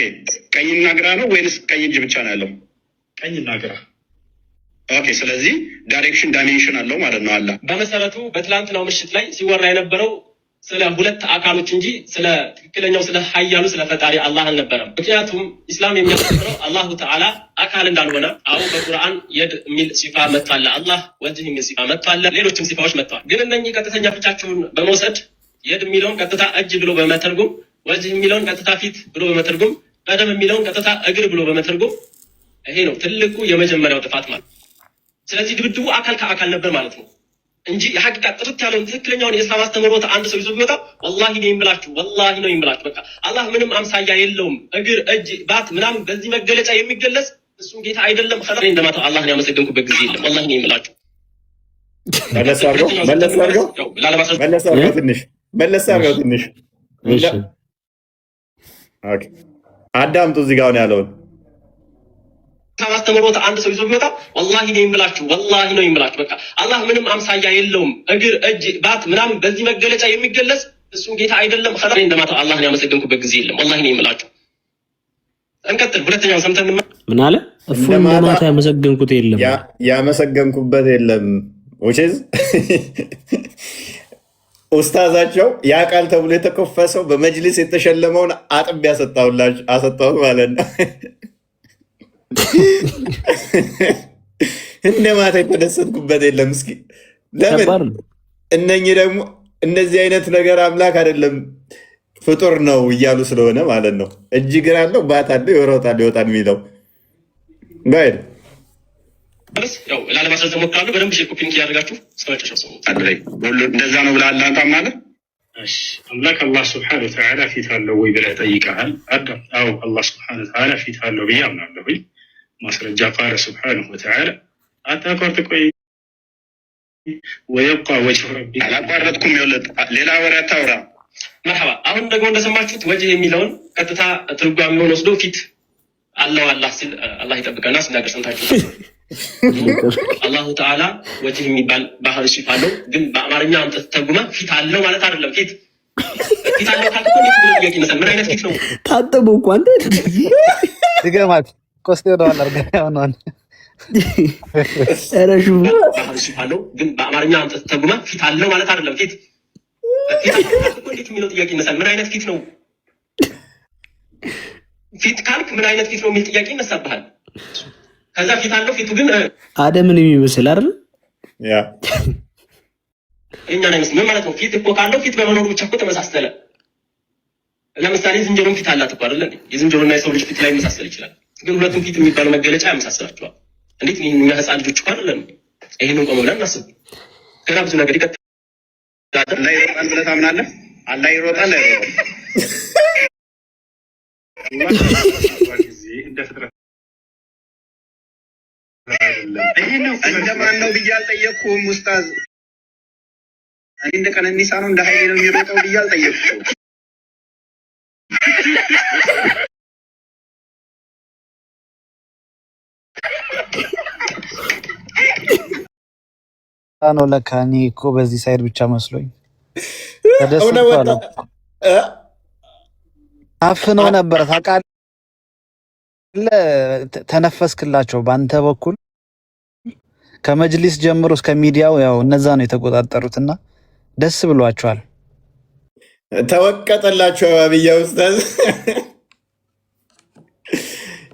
ቀኝና ግራ ነው ወይንስ ቀኝ እጅ ብቻ ነው ያለው? ቀኝና ግራ። ኦኬ፣ ስለዚህ ዳይሬክሽን ዳይሜንሽን አለው ማለት ነው። አላህ በመሰረቱ በትላንትናው ምሽት ላይ ሲወራ የነበረው ስለ ሁለት አካሎች እንጂ ስለ ትክክለኛው ስለ ሀያሉ ስለ ፈጣሪ አላህ አልነበረም። ምክንያቱም ኢስላም የሚያስተምረው አላሁ ተዓላ አካል እንዳልሆነ። አዎ በቁርአን የድ የሚል ሲፋ መጥቷል፣ አላህ ወጅህ የሚል ሲፋ መጥቷል፣ ሌሎችም ሲፋዎች መጥተዋል። ግን እነኚህ ቀጥተኛ ፍቻቸውን በመውሰድ የድ የሚለውን ቀጥታ እጅ ብሎ በመተርጎም፣ ወጅህ የሚለውን ቀጥታ ፊት ብሎ በመተርጎም፣ ቀደም የሚለውን ቀጥታ እግር ብሎ በመተርጎም፣ ይሄ ነው ትልቁ የመጀመሪያው ጥፋት ማለት። ስለዚህ ድብድቡ አካል ከአካል ነበር ማለት ነው እንጂ የሐቂቃ ጥርት ያለውን ትክክለኛውን የእስላም አስተምህሮት አንድ ሰው ይዞ ቢወጣ ወላሂ ነው የምላችሁ፣ ወላሂ ነው የምላችሁ። በቃ አላህ ምንም አምሳያ የለውም፣ እግር፣ እጅ፣ ባት ምናምን በዚህ መገለጫ የሚገለጽ እሱ ጌታ አይደለም። ከላ እንደማታ አላህን ያመሰገንኩበት ጊዜ የለም። ወላሂ ነው የምላችሁ። መለስ አድርገው ትንሽ አዳምጡ። እዚህ ጋር ነው ያለውን ማስተምሮት አንድ ሰው ይዞ ቢወጣ ወላሂ ነው የምላችሁ፣ ወላሂ ነው የምላችሁ። በቃ አላህ ምንም አምሳያ የለውም፣ እግር፣ እጅ፣ ባት ምናምን በዚህ መገለጫ የሚገለጽ እሱ ጌታ አይደለም። ከላ እንደማታ አላህን ያመሰገንኩበት ጊዜ የለም። ወላሂ ነው የምላችሁ። እንቀጥል። ሁለተኛውን ሰምተን ምን አለ? እሱ እንደማታ ያመሰገንኩት የለም፣ ያመሰገንኩበት የለም። ወይስ ኡስታዛቸው ያ ቃል ተብሎ የተኮፈሰው በመጅሊስ የተሸለመውን አጥብ አሰጣው ማለት ነው። እንደማታ የተደሰትኩበት የለም። እስኪ ለምን እነኚህ ደግሞ እነዚህ አይነት ነገር አምላክ አይደለም ፍጡር ነው እያሉ ስለሆነ ማለት ነው። እጅ እግር አለው፣ ባት አለው፣ ይወጣል የሚለው ጋር ያው ላለማስረዘም እሞክራለሁ። በደንብ ሼር ኮፒ ሊንክ ያደርጋችሁ እስከመጨረሻው ሰው እንደዛ ነው ብለህ አላህ ታምናለህ? እሺ አምላክ አላህ ስብሐነሁ ወተዓላ ፊት አለው ወይ ብለህ ጠይቀሃል። አዳም አዎ አላህ ስብሐነሁ ወተዓላ ፊት አለው ብዬ አምናለሁ። ማስረጃ ቃለ ስብሐነሁ ወተዓላ አታቋርጥ፣ ቆይ ወየብቃ ወጅሁ ረቢ። አላቋረጥኩም። ይኸውልህ ሌላ ወሬ አታውራ። መርሐባ። አሁን ደግሞ እንደሰማችሁት ወጅህ የሚለውን ቀጥታ ትርጓሜውን ወስዶ ፊት አለው አላህ ሲል አላህ ይጠብቀና ሲናገር ሰምታችሁ አላሁ ተዓላ ወጅህ የሚባል ባህሪ ሲፋ አለው። ግን በአማርኛ አምጥተህ ተርጉመህ ፊት አለው ማለት አይደለም። ፊት አለው ካልኩ እንዴት ብሎ ጥያቄ ይመስላል? ምን አይነት ፊት ነው? ታጠቡ እኮ አንተ ድገማት ኮስቴ ወደዋል አርገናውን እረሹ ባህሪ ሲፋ አለው። ግን በአማርኛ አምጥተህ ተርጉመህ ፊት አለው ማለት አይደለም። ፊት አለው ካልኩ እንዴት የሚለው ጥያቄ ይመስላል? ምን አይነት ፊት ነው? ፊት ካልክ ምን አይነት ፊት ነው የሚል ጥያቄ ይነሳብሃል። ከዛ ፊት አለው፣ ፊቱ ግን አደምን የሚመስል አይደል? ያ እኛን አይመስል ምን ማለት ነው? ፊት እኮ ካለው ፊት በመኖሩ ብቻ እኮ ተመሳሰለ። ለምሳሌ ዝንጀሮን ፊት አላት እኮ አይደል? የዝንጀሮና የሰው ልጅ ፊት ላይ መሳሰል ይችላል። ግን ሁለቱም ፊት የሚባለው መገለጫ ያመሳስላቸዋል። እንዴት ነው? እኛ ህፃን ልጆች እኮ አይደለም። ይሄንን ቆም ብለን እናስብ። ገና ብዙ ነገር ይቀጥላል። አላህ ይሮጣል ብለህ ታምናለህ? አላህ ይሮጣል አይሮጥም? እንደማን ነው ብዬ አልጠየቅኩም ኡስታዝ። እኔ እንደ ቀነኒሳ ነው እንደ ኃይሌ ነው የሚሮጠው ብዬ አልጠየቅኩም። ነው ለካ እኔ እኮ በዚህ ሳይድ ብቻ መስሎኝ ተደስቷል። አፍነው ነበር ታውቃለህ። ተነፈስክላቸው በአንተ በኩል ከመጅሊስ ጀምሮ እስከ ሚዲያው ያው እነዛ ነው የተቆጣጠሩትና ደስ ብሏቸዋል። ተወቀጠላቸው አብያ ኡስታዝ።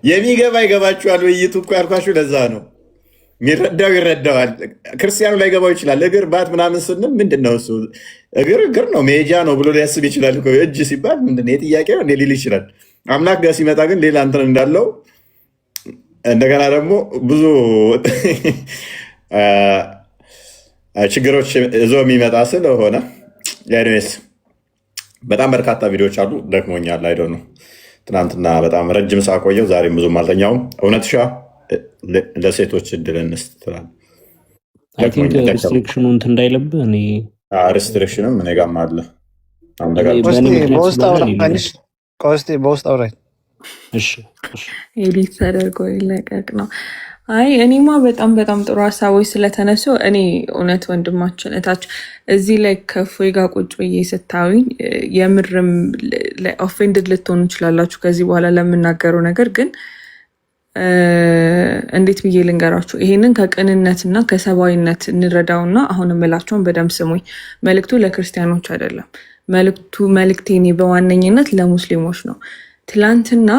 የሚገባ ይገባችኋል። ውይይቱ እኮ ያልኳችሁ ለዛ ነው። የሚረዳው ይረዳዋል። ክርስቲያኑ ላይ ገባው ይችላል። እግር ባት ምናምን ስንም ምንድን ነው እሱ እግር ነው መሄጃ ነው ብሎ ሊያስብ ይችላል። እጅ ሲባል ምንድን ነው ጥያቄ ነው ሊል ይችላል። አምላክ ጋር ሲመጣ ግን ሌላ እንትን እንዳለው እንደገና ደግሞ ብዙ ችግሮች እዞ የሚመጣ ስለሆነ ያኔስ በጣም በርካታ ቪዲዮዎች አሉ። ደክሞኛል። አይዶ ነው ትናንትና በጣም ረጅም ሰዓት ቆየሁ። ዛሬም ብዙም አልተኛውም። እውነት ሻ ለሴቶች እድል እንስጥ ትላለህ። ሪስትሪክሽኑ እንትን እንዳይለብህ እኔ ሪስትሪክሽንም እኔ ጋርም አለ። በውስጥ አውራኝ እሺ ኤዲት ተደርጎ ይለቀቅ ነው። አይ እኔማ በጣም ጥሩ ሀሳቦች ስለተነሱ እኔ እውነት ወንድማችን እታች እዚህ ላይ ከእፎይ ጋር ቁጭ ብዬ ስታዩኝ የምርም ኦፌንድድ ልትሆኑ ይችላላችሁ ከዚህ በኋላ ለምናገረው ነገር ግን እንዴት ብዬ ልንገራችሁ? ይሄንን ከቅንነትና ከሰብአዊነት እንረዳውና አሁን እምላቸውን በደንብ ስሙኝ። መልእክቱ ለክርስቲያኖች አይደለም። መልእክቴ በዋነኝነት ለሙስሊሞች ነው። ትላንትና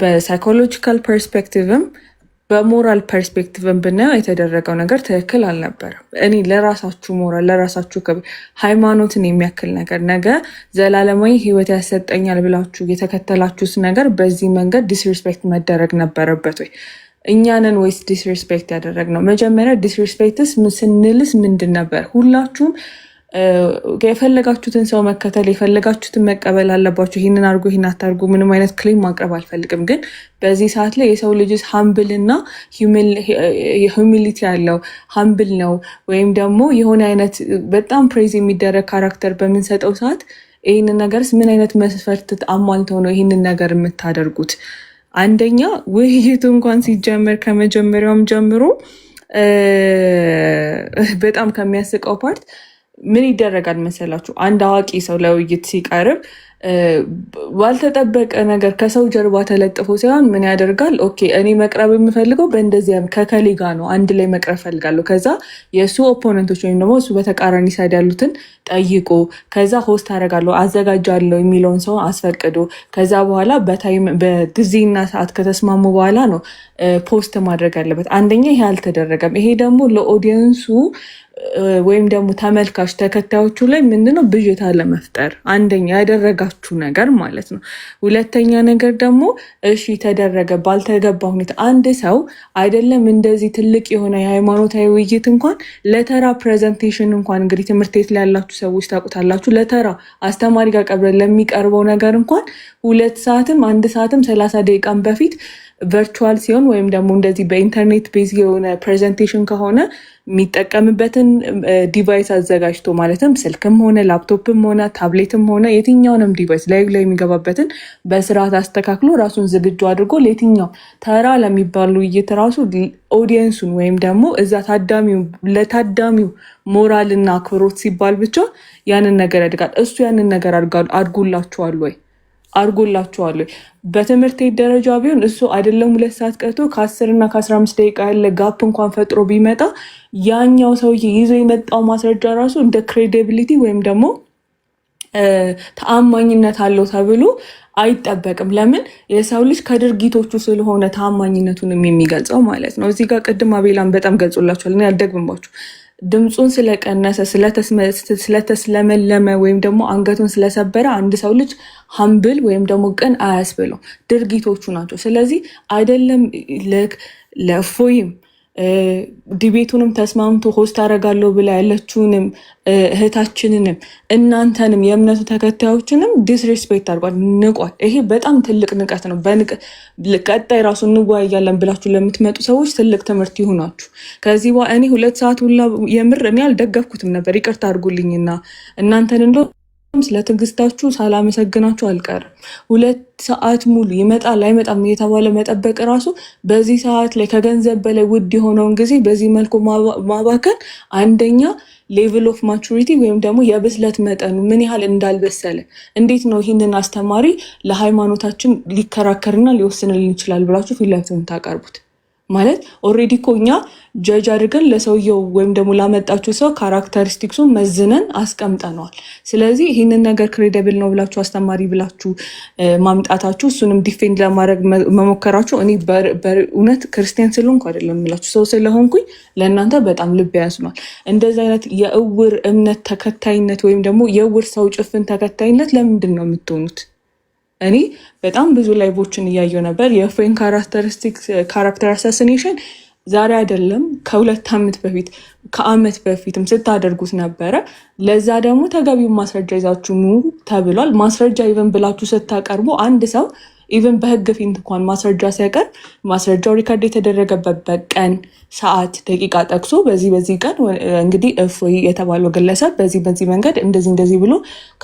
በሳይኮሎጂካል ፐርስፔክቲቭም በሞራል ፐርስፔክቲቭን ብናየው የተደረገው ነገር ትክክል አልነበረም። እኔ ለራሳችሁ ሞራል ለራሳችሁ ክብር ሃይማኖትን የሚያክል ነገር ነገ ዘላለማዊ ሕይወት ያሰጠኛል ብላችሁ የተከተላችሁት ነገር በዚህ መንገድ ዲስሪስፔክት መደረግ ነበረበት ወይ? እኛንን ወይስ ዲስሪስፔክት ያደረግነው? መጀመሪያ ዲስሪስፔክትስ ስንልስ ምንድን ነበር? ሁላችሁም የፈለጋችሁትን ሰው መከተል የፈለጋችሁትን መቀበል አለባችሁ። ይህንን አድርጎ ይህን አታርጉ ምንም አይነት ክሌም ማቅረብ አልፈልግም። ግን በዚህ ሰዓት ላይ የሰው ልጅ ሀምብል እና ሂዩሚሊቲ ያለው ሀምብል ነው ወይም ደግሞ የሆነ አይነት በጣም ፕሬዝ የሚደረግ ካራክተር በምንሰጠው ሰዓት ይህንን ነገርስ ምን አይነት መስፈርት አሟልተው ነው ይህንን ነገር የምታደርጉት? አንደኛ ውይይቱ እንኳን ሲጀመር ከመጀመሪያውም ጀምሮ በጣም ከሚያስቀው ፓርት ምን ይደረጋል መሰላችሁ? አንድ አዋቂ ሰው ለውይይት ሲቀርብ ባልተጠበቀ ነገር ከሰው ጀርባ ተለጥፎ ሳይሆን ምን ያደርጋል? ኦኬ እኔ መቅረብ የምፈልገው በእንደዚህ ከከሌ ጋር ነው፣ አንድ ላይ መቅረብ ፈልጋለሁ። ከዛ የእሱ ኦፖነንቶች ወይም ደግሞ እሱ በተቃራኒ ሳይድ ያሉትን ጠይቆ ከዛ ሆስት አደርጋለሁ አዘጋጃለሁ የሚለውን ሰው አስፈቅዶ ከዛ በኋላ በጊዜና ሰዓት ከተስማሙ በኋላ ነው ፖስት ማድረግ ያለበት። አንደኛ ይሄ አልተደረገም። ይሄ ደግሞ ለኦዲየንሱ ወይም ደግሞ ተመልካች ተከታዮቹ ላይ ምንድነው ብዥታ ለመፍጠር አንደኛ ያደረጋችሁ ነገር ማለት ነው። ሁለተኛ ነገር ደግሞ እሺ ተደረገ ባልተገባ ሁኔታ አንድ ሰው አይደለም እንደዚህ ትልቅ የሆነ የሃይማኖታዊ ውይይት እንኳን ለተራ ፕሬዘንቴሽን እንኳን እንግዲህ ትምህርት ቤት ላይ ያላችሁ ሰዎች ታውቁታላችሁ። ለተራ አስተማሪ ጋር ቀርበን ለሚቀርበው ነገር እንኳን 2 ሰዓትም 1 ሰዓትም 30 ደቂቃም በፊት ቨርቹዋል ሲሆን ወይም ደግሞ እንደዚህ በኢንተርኔት ቤዝ የሆነ ፕሬዘንቴሽን ከሆነ የሚጠቀምበትን ዲቫይስ አዘጋጅቶ ማለትም ስልክም ሆነ ላፕቶፕም ሆነ ታብሌትም ሆነ የትኛውንም ዲቫይስ ላይ የሚገባበትን በስርዓት አስተካክሎ ራሱን ዝግጁ አድርጎ ለየትኛው ተራ ለሚባሉ ውይይት ራሱ ኦዲየንሱን ወይም ደግሞ እዛ ለታዳሚው ሞራልና አክብሮት ሲባል ብቻ ያንን ነገር ያድጋል። እሱ ያንን ነገር አድጎላችኋል ወይ? በትምህርት ደረጃ ቢሆን እሱ አይደለም 2 ሰዓት ቀርቶ ከ10 እና ከ15 ደቂቃ ያለ ጋፕ እንኳን ፈጥሮ ቢመጣ ያኛው ሰውዬ ይዞ የመጣው ማስረጃ ራሱ እንደ ክሬዲቢሊቲ ወይም ደግሞ ተአማኝነት አለው ተብሎ አይጠበቅም። ለምን? የሰው ልጅ ከድርጊቶቹ ስለሆነ ተአማኝነቱንም የሚገልጸው ማለት ነው። እዚህ ጋር ቅድም አቤላን በጣም ገልጾላችኋል። እኔ አልደግምባችሁ። ድምፁን ስለቀነሰ ስለተስለመለመ ወይም ደግሞ አንገቱን ስለሰበረ አንድ ሰው ልጅ ሀምብል ወይም ደግሞ ቅን አያስብለው፣ ድርጊቶቹ ናቸው። ስለዚህ አይደለም ለእፎይም ዲቤቱንም ተስማምቶ ሆስት አደርጋለሁ ብላ ያለችውንም እህታችንንም እናንተንም የእምነቱ ተከታዮችንም ዲስሬስፔክት አድርጓል፣ ንቋል። ይሄ በጣም ትልቅ ንቀት ነው። ቀጣይ ራሱ እንወያያለን ብላችሁ ለምትመጡ ሰዎች ትልቅ ትምህርት ይሁናችሁ። ከዚህ በኋላ እኔ 2 ሰዓት ሁላ የምር እኔ አልደገፍኩትም ነበር፣ ይቅርታ አድርጉልኝና እናንተን እንደ ስለ ትዕግስታችሁ ሳላመሰግናችሁ አልቀርም። 2 ሰዓት ሙሉ ይመጣል አይመጣም እየተባለ መጠበቅ ራሱ በዚህ ሰዓት ላይ ከገንዘብ በላይ ውድ የሆነውን ጊዜ በዚህ መልኩ ማባከን አንደኛ ሌቭል ኦፍ ማቹሪቲ ወይም ደግሞ የብስለት መጠኑ ምን ያህል እንዳልበሰለ እንዴት ነው ይህንን አስተማሪ ለሃይማኖታችን ሊከራከርና ሊወስንልን ይችላል ብላችሁ ፊት ለፊት የምታቀርቡት? ማለት ኦልሬዲ እኮ እኛ ጀጅ አድርገን ለሰውየው ወይም ደግሞ ላመጣችሁ ሰው ካራክተሪስቲክሱን መዝነን አስቀምጠነዋል። ስለዚህ ይህንን ነገር ክሬዲብል ነው ብላችሁ አስተማሪ ብላችሁ ማምጣታችሁ እሱንም ዲፌንድ ለማድረግ መሞከራችሁ እኔ በእውነት ክርስቲያን ስለሆንኩ አይደለም የምላችሁ፣ ሰው ስለሆንኩኝ ለእናንተ በጣም ልብ ያዝኗል። እንደዚህ አይነት የእውር እምነት ተከታይነት ወይም ደግሞ የእውር ሰው ጭፍን ተከታይነት ለምንድን ነው የምትሆኑት? እኔ በጣም ብዙ ላይቮችን እያየው ነበር። የእፎይን ካራክተር አሳሲኔሽን ዛሬ አይደለም ከ2 ዓመት በፊት ከዓመት በፊትም ስታደርጉት ነበረ። ለዛ ደግሞ ተገቢውን ማስረጃ ይዛችሁ ኑ ተብሏል። ማስረጃ ይዘን ብላችሁ ስታቀርቡ አንድ ሰው ኢቨን በህግ ፊት እንኳን ማስረጃ ሲያቀርብ ማስረጃው ሪካርድ የተደረገበት ቀን፣ ሰዓት፣ ደቂቃ ጠቅሶ በዚህ ቀን እንግዲህ እፎይ የተባለው ግለሰብ በዚህ መንገድ እንደዚህ ብሎ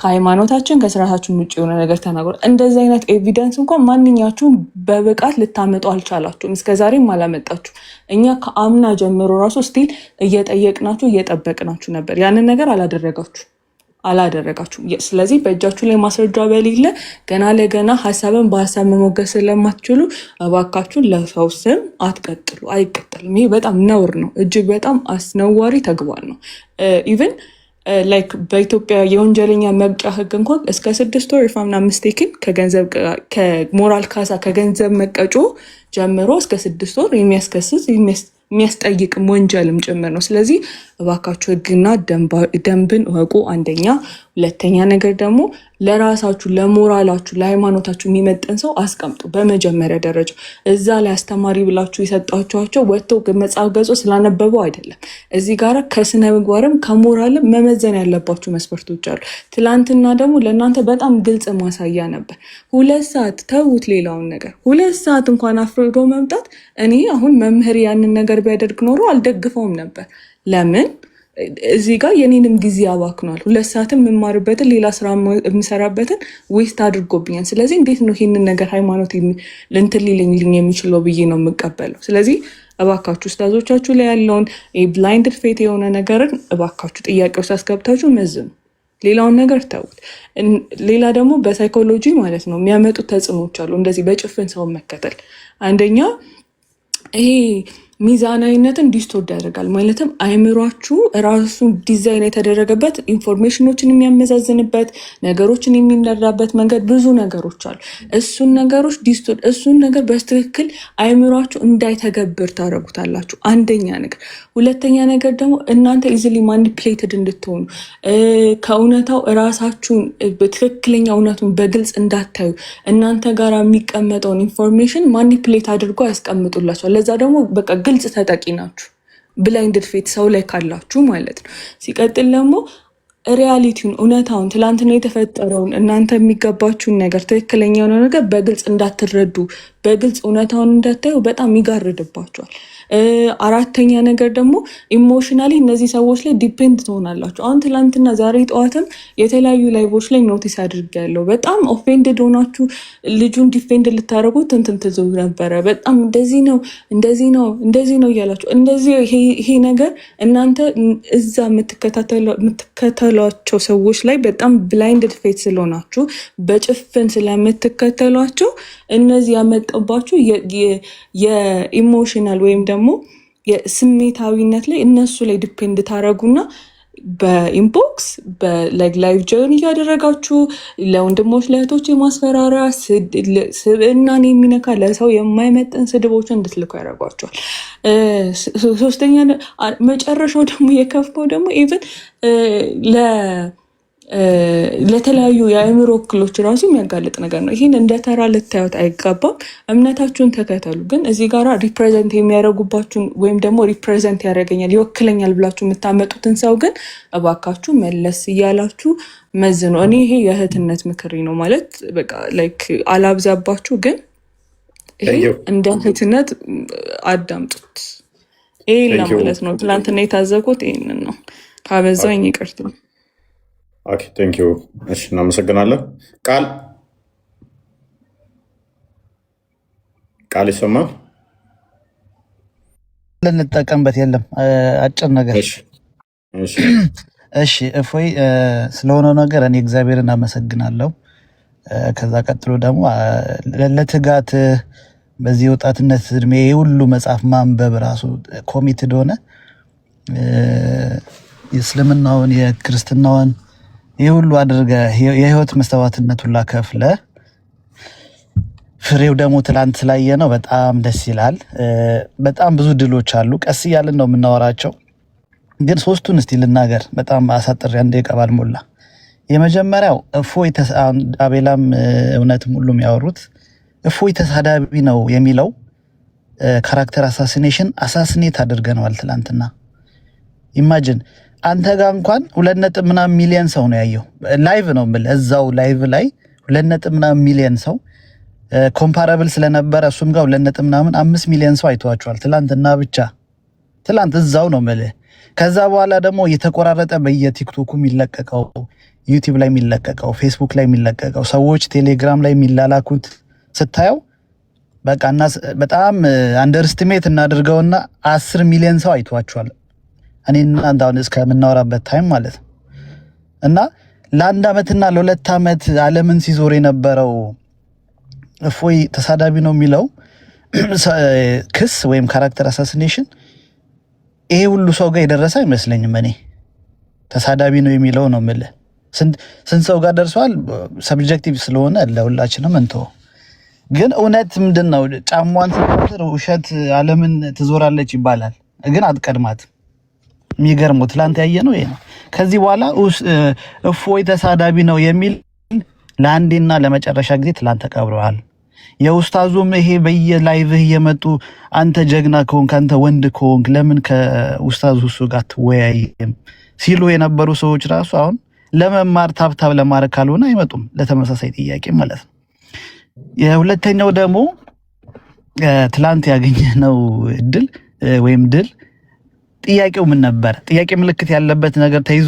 ከሃይማኖታችን ከስርዓታችን ውጭ የሆነ ነገር ተናግሯል። እንደዚህ አይነት ኤቪደንስ እንኳን ማንኛችሁም በብቃት ልታመጡ አልቻላችሁም። እስከዛሬም አላመጣችሁ። እኛ ከአምና ጀምሮ ራሱ ስቲል እየጠየቅናችሁ እየጠበቅናችሁ ነበር። ያንን ነገር አላደረጋችሁም። ስለዚህ በእጃችሁ ላይ ማስረጃ በሌለ ገና ለገና ሀሳብን በሀሳብ መሞገስ ስለማትችሉ እባካችሁን ለሰው ስም አትቀጥሉ። አይቀጥልም። ይሄ በጣም ነውር ነው። እጅግ በጣም አስነዋሪ ተግባር ነው። ኢቨን ላይክ በኢትዮጵያ የወንጀለኛ መቅጫ ህግ እንኳን እስከ 6 ወር ኢፋምና ምስቴክን ከገንዘብ ከሞራል ካሳ ከገንዘብ መቀጮ ጀምሮ እስከ 6 ወር የሚያስከስስ የሚያስጠይቅም ወንጀልም ጭምር ነው። ስለዚህ እባካችሁ ህግና ደንብን እወቁ። አንደኛ። ሁለተኛ ነገር ደግሞ ለራሳችሁ ለሞራላችሁ ለሃይማኖታችሁ የሚመጥን ሰው አስቀምጡ። በመጀመሪያ ደረጃ እዛ ላይ አስተማሪ ብላችሁ የሰጣችኋቸው ወጥተው መጽሐፍ ገጾ ስላነበበው አይደለም። እዚህ ጋር ከስነ ምግባርም ከሞራልም መመዘን ያለባችሁ መስፈርቶች አሉ። ትላንትና ደግሞ ለእናንተ በጣም ግልጽ ማሳያ ነበር። 2 ሰዓት ተዉት፣ ሌላውን ነገር 2 ሰዓት እንኳን አፍርዶ መምጣት እኔ አሁን መምህር ያንን ነገር ቢያደርግ ኖሮ አልደግፈውም ነበር። ለምን? እዚህ ጋር የኔንም ጊዜ አባክኗል። 2 ሰዓትም የምማርበትን ሌላ ስራ የምሰራበትን ዌስት አድርጎብኛል። ስለዚህ እንዴት ነው ይህንን ነገር ሃይማኖት ልንትን ሊልኝ የሚችለው ብዬ ነው የምቀበለው። ስለዚህ እባካችሁ ኡስታዞቻችሁ ላይ ያለውን ብላይንድ ፌት የሆነ ነገርን እባካችሁ ጥያቄ ውስጥ አስገብታችሁ መዝኑ። ሌላውን ነገር ተውት። ሌላ ደግሞ በሳይኮሎጂ ማለት ነው የሚያመጡት ተጽዕኖዎች አሉ። እንደዚህ በጭፍን ሰውን መከተል አንደኛ ይሄ ሚዛናዊነትን ዲስቶርድ ያደርጋል። ማለትም አይምሯችሁ ራሱ ዲዛይን የተደረገበት ኢንፎርሜሽኖችን የሚያመዛዝንበት ነገሮችን የሚነራበት መንገድ ብዙ ነገሮች አሉ። እሱን ነገሮች ዲስቶርድ እሱን ነገር በትክክል አይምሯችሁ እንዳይተገብር ታደርጉታላችሁ። አንደኛ ነገር። ሁለተኛ ነገር ደግሞ እናንተ ኢዚሊ ማኒፕሌትድ እንድትሆኑ ከእውነታው ራሳችሁን በትክክለኛ እውነቱን በግልጽ እንዳታዩ እናንተ ጋር የሚቀመጠውን ኢንፎርሜሽን ማኒፕሌት አድርጎ ያስቀምጡላችኋል። ለዛ ደግሞ በቃ ግልጽ ተጠቂ ናችሁ። ብላይንድ ፌት ሰው ላይ ካላችሁ ማለት ነው። ሲቀጥል ደግሞ ሪያሊቲውን እውነታውን ትላንትና የተፈጠረውን እናንተ የሚገባችሁን ነገር ትክክለኛ የሆነ ነገር በግልጽ እንዳትረዱ በግልጽ እውነታውን እንዳታዩ በጣም ይጋርድባቸዋል። አራተኛ ነገር ደግሞ ኢሞሽናሊ እነዚህ ሰዎች ላይ ዲፔንድ ትሆናላችሁ። አሁን ትላንትና ዛሬ ጠዋትም የተለያዩ ላይቮች ላይ ኖቲስ አድርጌያለሁ። በጣም ኦፌንድድ ሆናችሁ ልጁን ዲፌንድ ልታደርጉት እንትን ትዙ ነበረ። በጣም እንደዚህ ነው እያላችሁ እንደዚህ ይሄ ነገር እናንተ እዛ የምትከተሏቸው ሰዎች ላይ በጣም ብላይንድ ፌት ስለሆናችሁ በጭፍን ስለምትከተሏቸው እነዚህ ያመጣባችሁ የኢሞሽናል ወይም ደግሞ የስሜታዊነት ላይ እነሱ ላይ ዲፔንድ ታረጉና በኢንቦክስ በላይቭ ጆይን እያደረጋችሁ ለወንድሞች ለእህቶች የማስፈራሪያ ስብዕናን የሚነካ ለሰው የማይመጥን ስድቦችን እንድትልኩ ያደርጓቸዋል። ሶስተኛ መጨረሻው ደግሞ የከፋው ደግሞ ኢቨን ለተለያዩ የአእምሮ እክሎች ራሱ የሚያጋልጥ ነገር ነው። ይህን እንደ ተራ ልታዩት አይገባም። እምነታችሁን ተከተሉ። ግን እዚህ ጋር ሪፕሬዘንት የሚያደርጉባችሁን ወይም ደግሞ ሪፕሬዘንት ያደርገኛል ይወክለኛል ብላችሁ የምታመጡትን ሰው ግን እባካችሁ መለስ እያላችሁ መዝኑ። እኔ ይሄ የእህትነት ምክሬ ነው። ማለት በቃ ላይክ አላብዛባችሁ፣ ግን ይሄ እንደ እህትነት አዳምጡት። ይሄ ለማለት ነው። ትላንትና የታዘብኩት ይህንን ነው። ካበዛኝ ይቅርታ። ኦኬ ቴንክ ዩ። እሺ እናመሰግናለን። ቃል ይሰማል? ልንጠቀምበት የለም አጭር ነገር። እሺ እፎይ ስለሆነው ነገር እኔ እግዚአብሔርን አመሰግናለሁ። ከዛ ቀጥሎ ደግሞ ለትጋት በዚህ ወጣትነት እድሜ ሁሉ መጽሐፍ ማንበብ ራሱ ኮሚትድ ሆነ የእስልምናውን የክርስትናውን ይህ ሁሉ አድርገ የህይወት መስተዋትነት ሁላ ከፍለ ፍሬው ደግሞ ትላንት ስላየ ነው። በጣም ደስ ይላል። በጣም ብዙ ድሎች አሉ። ቀስ እያልን ነው የምናወራቸው፣ ግን 3ቱን እስቲ ልናገር። በጣም አሳጥሬ አንዴ ቀባል ሞላ። የመጀመሪያው እፎይ አቤላም እውነትም ሁሉም ያወሩት እፎይ ተሳዳቢ ነው የሚለው ካራክተር አሳሲኔት አድርገነዋል ትላንትና። ኢማጂን አንተ ጋር እንኳን 2 ሚሊዮን ሰው ነው ያየው። ላይቭ ነው የምልህ፣ እዛው ላይቭ ላይ 2 ሚሊዮን ሰው ኮምፓራብል ስለነበረ እሱም ጋር 2.5 ሚሊዮን ሰው አይተዋቸዋል ትላንትና ብቻ። ትላንት እዛው ነው የምልህ። ከዛ በኋላ ደግሞ የተቆራረጠ በየቲክቶኩ የሚለቀቀው፣ ዩቲዩብ ላይ የሚለቀቀው፣ ፌስቡክ ላይ የሚለቀቀው፣ ሰዎች ቴሌግራም ላይ የሚላላኩት ስታየው በቃ እና በጣም አንደርስቲሜት እናድርገውና 10 ሚሊዮን ሰው አይተዋቸዋል። እኔና እንዳውን እስከምናወራበት ታይም ማለት ነው። እና ለአንድ ዓመትና ለ2 ዓመት ዓለምን ሲዞር የነበረው እፎይ ተሳዳቢ ነው የሚለው ክስ ወይም ካራክተር አሳሲኔሽን ይሄ ሁሉ ሰው ጋር የደረሰ አይመስለኝም። እኔ ተሳዳቢ ነው የሚለው ነው የምልህ። ስንት ሰው ጋር ደርሷል? ሰብጀክቲቭ ስለሆነ ለሁላችንም እንተው። ግን እውነት ምንድን ነው? ጫሟን ስትቆጥር ውሸት ዓለምን ትዞራለች ይባላል፣ ግን አትቀድማትም። የሚገርመው ትላንት ያየ ነው ይሄ ነው። ከዚህ በኋላ እፎይ ተሳዳቢ ነው የሚል ለአንዴና ለመጨረሻ ጊዜ ትላንት ተቀብረዋል። የኡስታዙም ይሄ በየላይቭህ እየመጡ አንተ ጀግና ከሆንክ አንተ ወንድ ከሆንክ ለምን ከኡስታዙ እሱ ጋር ትወያይም ሲሉ የነበሩ ሰዎች ራሱ አሁን ለመማር ታብታብ ለማድረግ ካልሆነ አይመጡም፣ ለተመሳሳይ ጥያቄ ማለት ነው። የሁለተኛው ደግሞ ትላንት ያገኘነው እድል ወይም ድል ጥያቄው ምን ነበር? ጥያቄ ምልክት ያለበት ነገር ተይዞ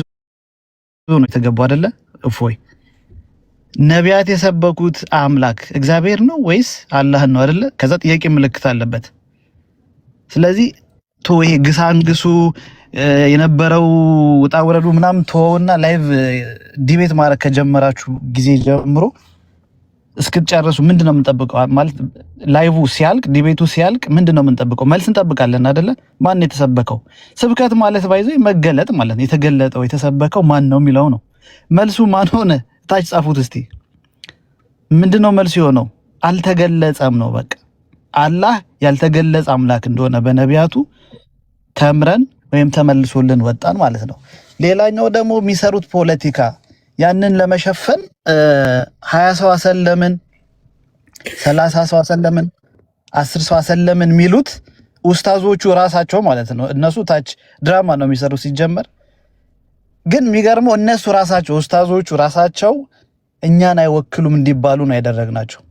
ነው የተገባው አይደለ? እፎይ ነቢያት የሰበኩት አምላክ እግዚአብሔር ነው ወይስ አላህን ነው አይደለ? ከዛ ጥያቄ ምልክት አለበት። ስለዚህ ይሄ ግሳንግሱ የነበረው ውጣ ወረዱ ምናምን ተወውና ላይቭ ዲቤት ማድረግ ከጀመራችሁ ጊዜ ጀምሮ እስክትጨርሱ ምንድነው የምንጠብቀው? ማለት ላይቭ ሲያልቅ ዲቤቱ ሲያልቅ ምንድነው የምንጠብቀው? መልስ እንጠብቃለን አይደለ? ማን የተሰበከው? ስብከት ማለት ባይዞ መገለጥ ማለት ነው። የተገለጠው የተሰበከው ማን ነው የሚለው ነው። መልሱ ማን ሆነ? ታች ጻፉት እስቲ። ምንድነው መልሱ የሆነው? አልተገለጸም ነው በቃ። አላህ ያልተገለጸ አምላክ እንደሆነ በነቢያቱ ተምረን ወይም ተመልሶልን ወጣን ማለት ነው። ሌላኛው ደግሞ የሚሰሩት ፖለቲካ ያንን ለመሸፈን 20 ሰው አሰለምን፣ 30 ሰው አሰለምን፣ 10 ሰው አሰለምን የሚሉት ኡስታዞቹ ራሳቸው ማለት ነው። እነሱ ታች ድራማ ነው የሚሰሩት ሲጀመር። ግን የሚገርመው እነሱ ራሳቸው ኡስታዞቹ ራሳቸው እኛን አይወክሉም እንዲባሉ ነው ያደረግናቸው።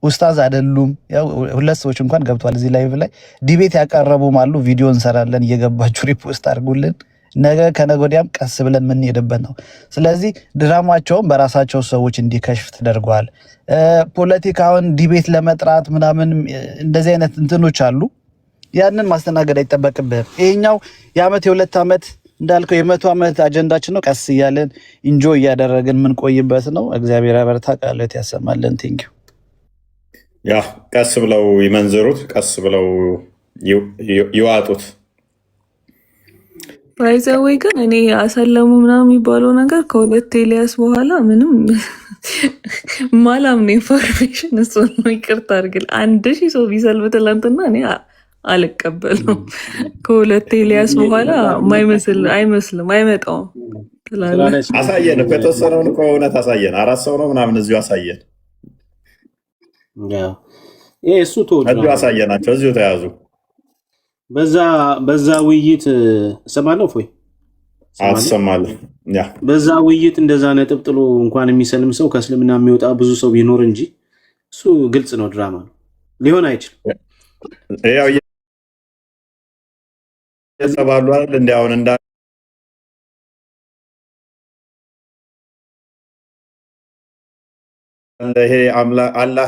ኡስታዝ አይደሉም። ያው 2 ሰዎች እንኳን ገብቷል እዚህ ላይቭ ላይ ዲቤት ያቀረቡም አሉ። ቪዲዮ እንሰራለን፣ እየገባችሁ ሪፖስት አድርጉልን። ነገ ከነገ ወዲያም ቀስ ብለን የምንሄድበት ነው። ስለዚህ ድራማቸውን በራሳቸው ሰዎች እንዲከሽፍ ተደርገዋል። ፖለቲካውን ዲቤት ለመጥራት ምናምን እንደዚህ አይነት እንትኖች አሉ። ያንን ማስተናገድ አይጠበቅብህም። ይሄኛው የዓመት የ2 ዓመት እንዳልከው የ100 ዓመት አጀንዳችን ነው። ቀስ እያለን ኢንጆይ እያደረግን ምን ቆይበት ነው። እግዚአብሔር ያበርታ፣ ቃልዎት ያሰማልን። ቴንኪው። ያ ቀስ ብለው ይመንዝሩት፣ ቀስ ብለው ይዋጡት። ባይዘዌ ግን እኔ አሰለሙ ምናምን የሚባለው ነገር ከሁለት ኤልያስ በኋላ ምንም ማላም ነው ኢንፎርሜሽን እሱ ነው። ይቅርታ አድርግል 1000 ሰው ቢሰልብ ትላንትና እኔ አልቀበልም። ከሁለት ኤልያስ በኋላ አይመስልም አይመጣውም። አሳየን እኮ የተወሰነውን እኮ እውነት አሳየን። 4 ሰው ነው ምናምን እዚሁ አሳየን። እሱ እዚሁ አሳየናቸው፣ እዚሁ ተያዙ። በዛ ውይይት እሰማለሁ ፎይ አትሰማለህ? በዛ ውይይት እንደዛ ነጥብ ጥሎ እንኳን የሚሰልም ሰው ከእስልምና የሚወጣ ብዙ ሰው ቢኖር እንጂ እሱ ግልጽ ነው፣ ድራማ ነው፣ ሊሆን አይችልም። ያው የጸባሉ አይደል እንደ አሁን እንዳ ይሄ አላህ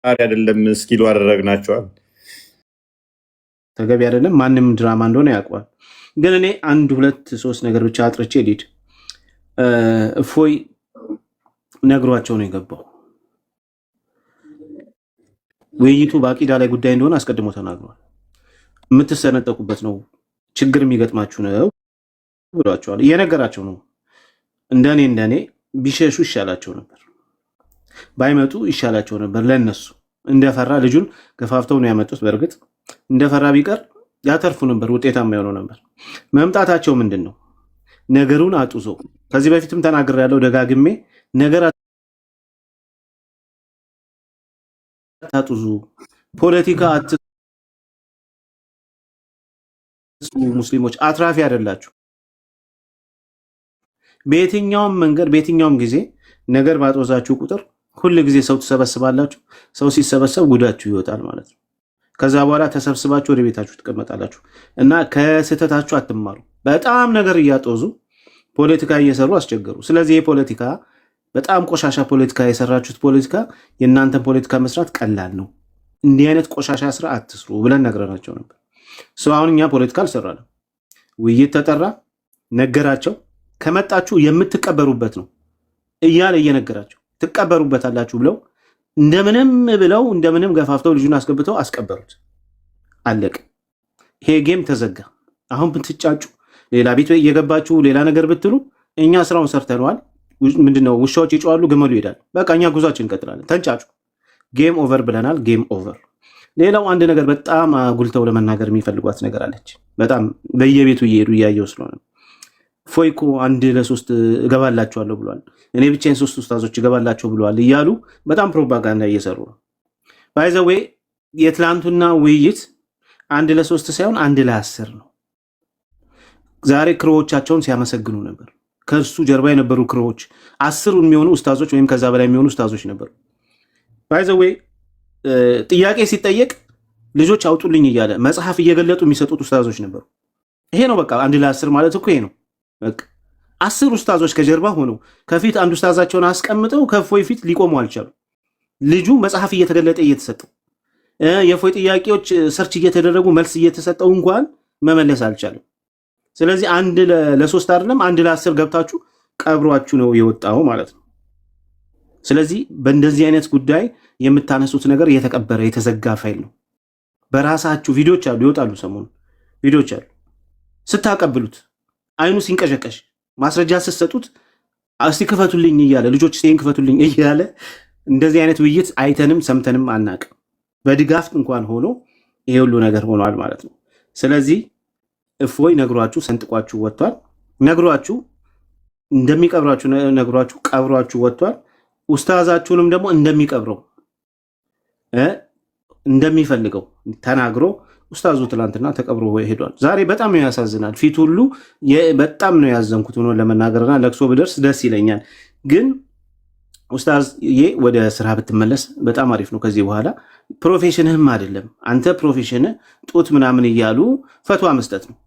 አይደለም እስኪሉ አደረግናቸዋል። ተገቢ አይደለም። ማንም ድራማ እንደሆነ ያውቀዋል። ግን እኔ 1 2 3 ነገር ብቻ አጥርቼ ሊድ እፎይ ነግሯቸው ነው የገባው። ውይይቱ በአቂዳ ላይ ጉዳይ እንደሆነ አስቀድሞ ተናግሯል። የምትሰነጠቁበት ነው፣ ችግር የሚገጥማችሁ ነው ብሏቸዋል። እየነገራቸው ነው። እንደኔ ቢሸሹ ይሻላቸው ነበር፣ ባይመጡ ይሻላቸው ነበር። ለነሱ እንደፈራ ልጁን ገፋፍተው ነው ያመጡት። በእርግጥ እንደፈራ ቢቀር ያተርፉ ነበር፣ ውጤታማ የሆነው ነበር። መምጣታቸው ምንድን ነው? ነገሩን አጡዞ ከዚህ በፊትም ተናግር ያለው ደጋግሜ ነገር አጡዙ ፖለቲካ ሙስሊሞች አትራፊ አይደላችሁ። በየትኛውም መንገድ በየትኛውም ጊዜ ነገር ባጦዛችሁ ቁጥር ሁል ጊዜ ሰው ትሰበስባላችሁ። ሰው ሲሰበሰብ ጉዳችሁ ይወጣል ማለት ነው። ከዛ በኋላ ተሰብስባችሁ ወደ ቤታችሁ ትቀመጣላችሁ እና ከስህተታችሁ አትማሩ። በጣም ነገር እያጦዙ ፖለቲካ እየሰሩ አስቸገሩ። ስለዚህ ይህ ፖለቲካ በጣም ቆሻሻ ፖለቲካ የሰራችሁት ፖለቲካ የእናንተን ፖለቲካ መስራት ቀላል ነው። እንዲህ አይነት ቆሻሻ ስራ አትስሩ ብለን ነግረናቸው ነበር። አሁን እኛ ፖለቲካ አልሰራንም። ውይይት ተጠራ፣ ነገራቸው። ከመጣችሁ የምትቀበሩበት ነው እያለ እየነገራቸው ትቀበሩበታላችሁ ብለው እንደምንም ገፋፍተው ልጁን አስገብተው አስቀበሩት። አለቅ። ይሄ ጌም ተዘጋ። አሁን ብትጫጩ ሌላ ቤት እየገባችሁ ሌላ ነገር ብትሉ እኛ ስራውን ሰርተነዋል። ምንድነው ውሻዎች ይጮዋሉ፣ ግመሉ ይሄዳል። በቃ እኛ ጉዟችን እንቀጥላለን። ተንጫጩ። ጌም ኦቨር ብለናል። ጌም ኦቨር። ሌላው አንድ ነገር በጣም አጉልተው ለመናገር የሚፈልጓት ነገር አለች። በጣም በየቤቱ እየሄዱ እያየው ስለሆነ ፎይኮ 1 ለ3 እገባላችኋለሁ ብሏል፣ እኔ ብቻዬን 3 ኡስታዞች እገባላቸው ብለዋል እያሉ በጣም ፕሮፓጋንዳ እየሰሩ ነው። ባይዘዌ የትላንቱና ውይይት 1 ለ3 ሳይሆን 1 ለ10 ነው። ዛሬ ክሮዎቻቸውን ሲያመሰግኑ ነበር። ከእሱ ጀርባ የነበሩ ክሮዎች 10 የሚሆኑ ኡስታዞች ወይም ከዛ በላይ የሚሆኑ ኡስታዞች ነበሩ። ባይዘዌ ጥያቄ ሲጠየቅ ልጆች አውጡልኝ እያለ መጽሐፍ እየገለጡ የሚሰጡት ኡስታዞች ነበሩ። ይሄ ነው በቃ 1 ለ10 ማለት እኮ ይሄ ነው። በቃ 10 ኡስታዞች ከጀርባ ሆነው ከፊት አንድ ኡስታዛቸውን አስቀምጠው ከፎይ ፊት ሊቆሙ አልቻሉ። ልጁ መጽሐፍ እየተገለጠ እየተሰጠው የፎይ ጥያቄዎች ሰርች እየተደረጉ መልስ እየተሰጠው እንኳን መመለስ አልቻለም። ስለዚህ 1 ለ3 አይደለም 1 ለ10 ገብታችሁ ቀብሯችሁ ነው የወጣው ማለት ነው። ስለዚህ በእንደዚህ አይነት ጉዳይ የምታነሱት ነገር የተቀበረ የተዘጋ ፋይል ነው። በራሳችሁ ቪዲዮዎች አሉ፣ ይወጣሉ። ሰሞኑን ቪዲዮዎች አሉ። ስታቀብሉት አይኑ ሲንቀሸቀሽ ማስረጃ ስትሰጡት እስቲ ክፈቱልኝ እያለ ልጆች እስቲ ክፈቱልኝ እያለ እንደዚህ አይነት ውይይት አይተንም ሰምተንም አናቅም። በድጋፍ እንኳን ሆኖ ይሄ ሁሉ ነገር ሆኗል ማለት ነው። ስለዚህ እፎይ ነግሯችሁ ሰንጥቋችሁ ወጥቷል። ነግሯችሁ እንደሚቀብራችሁ ነግሯችሁ ቀብሯችሁ ወጥቷል። ኡስታዛችሁንም ደግሞ እንደሚቀብረው እንደሚፈልገው ተናግሮ ኡስታዙ ትላንትና ተቀብሮ ሄዷል። ዛሬ በጣም ያሳዝናል። ፊት ሁሉ በጣም ነው ያዘንኩት ሆኖ ለመናገርና ለቅሶ ብደርስ ደስ ይለኛል። ግን ኡስታዝዬ ወደ ስራ ብትመለስ በጣም አሪፍ ነው። ከዚህ በኋላ ፕሮፌሽንህም አይደለም አንተ ፕሮፌሽን ጡት ምናምን እያሉ ፈትዋ መስጠት ነው።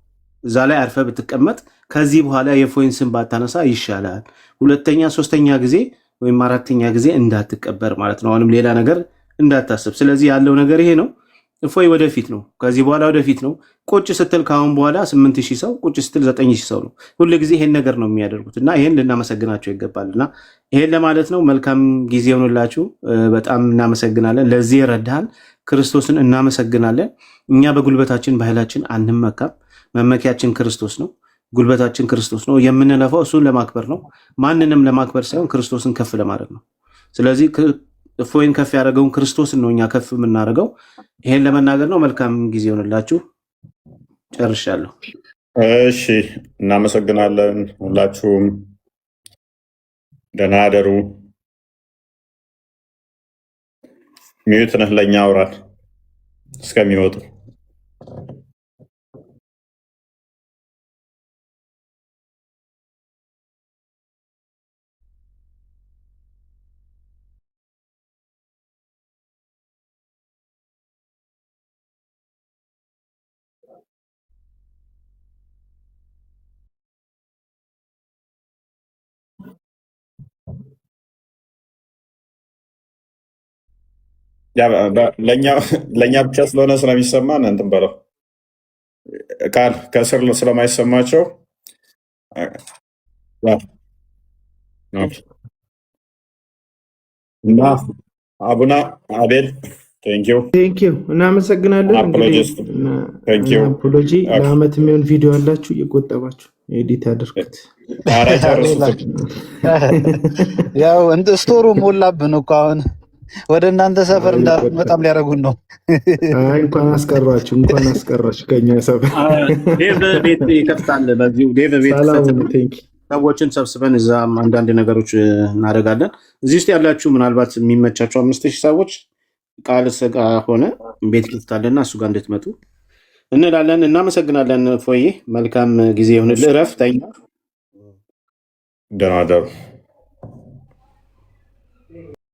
እዛ ላይ አርፈ ብትቀመጥ ከዚህ በኋላ የፎይን ስም ባታነሳ ይሻላል። ሁለተኛ 3ኛ ጊዜ ወይም 4ኛ ጊዜ እንዳትቀበር ማለት ነው። አሁንም ሌላ ነገር እንዳታስብ። ስለዚህ ያለው ነገር ይሄ ነው። እፎይ ወደፊት ነው። ከዚህ በኋላ ወደፊት ነው። ቁጭ ስትል ካሁን በኋላ 8000 ሰው ቁጭ ስትል 9000 ሰው ነው። ሁሉ ጊዜ ይሄን ነገር ነው የሚያደርጉት እና ይሄን ልናመሰግናቸው ይገባልና ይሄን ለማለት ነው። መልካም ጊዜ ሆኖላችሁ። በጣም እናመሰግናለን። ለዚህ ረዳን ክርስቶስን እናመሰግናለን። እኛ በጉልበታችን በኃይላችን አንመካም። መመኪያችን ክርስቶስ ነው። ጉልበታችን ክርስቶስ ነው። የምንለፋው እሱን ለማክበር ነው። ማንንም ለማክበር ሳይሆን ክርስቶስን ከፍ ለማድረግ ነው። ስለዚህ እፎይን ከፍ ያደረገውን ክርስቶስን ነው እኛ ከፍ የምናደርገው። ይሄን ለመናገር ነው። መልካም ጊዜ ሆነላችሁ። ጨርሻለሁ። እሺ፣ እናመሰግናለን። ሁላችሁም ደህና አደሩ። ሚዩት ነህ ለእኛ አውራን እስከሚወጡ ለእኛ ብቻ ስለሆነ ስለሚሰማን እንትን በለው ቃል ከስር ስለማይሰማቸው እና አቡነ አቤል ቴንኪው እናመሰግናለን። አፖሎጂ ለአመት የሚሆን ቪዲዮ አላችሁ እየቆጠባችሁ ኤዲት አድርጉት። ያው ስቶሩ ሞላብን እኮ አሁን ወደ እናንተ ሰፈር በጣም ሊያደርጉን ነው። እንኳን አስቀሯችሁ ከኛ ሰፈር። ዴቭ ቤት ይከፍታል። በዚሁ ዴቭ ቤት ሰዎችን ሰብስበን እዛም አንዳንድ ነገሮች እናደርጋለን። እዚህ ውስጥ ያላችሁ ምናልባት የሚመቻቸው 5000 ሰዎች ቃል ስጋ ሆነ ቤት ክፍታለና እሱ ጋር እንድትመጡ እንላለን። እናመሰግናለን። ፎዬ መልካም ጊዜ ይሁንልህ። እረፍ፣ ተኛ። ደህና ደሩ።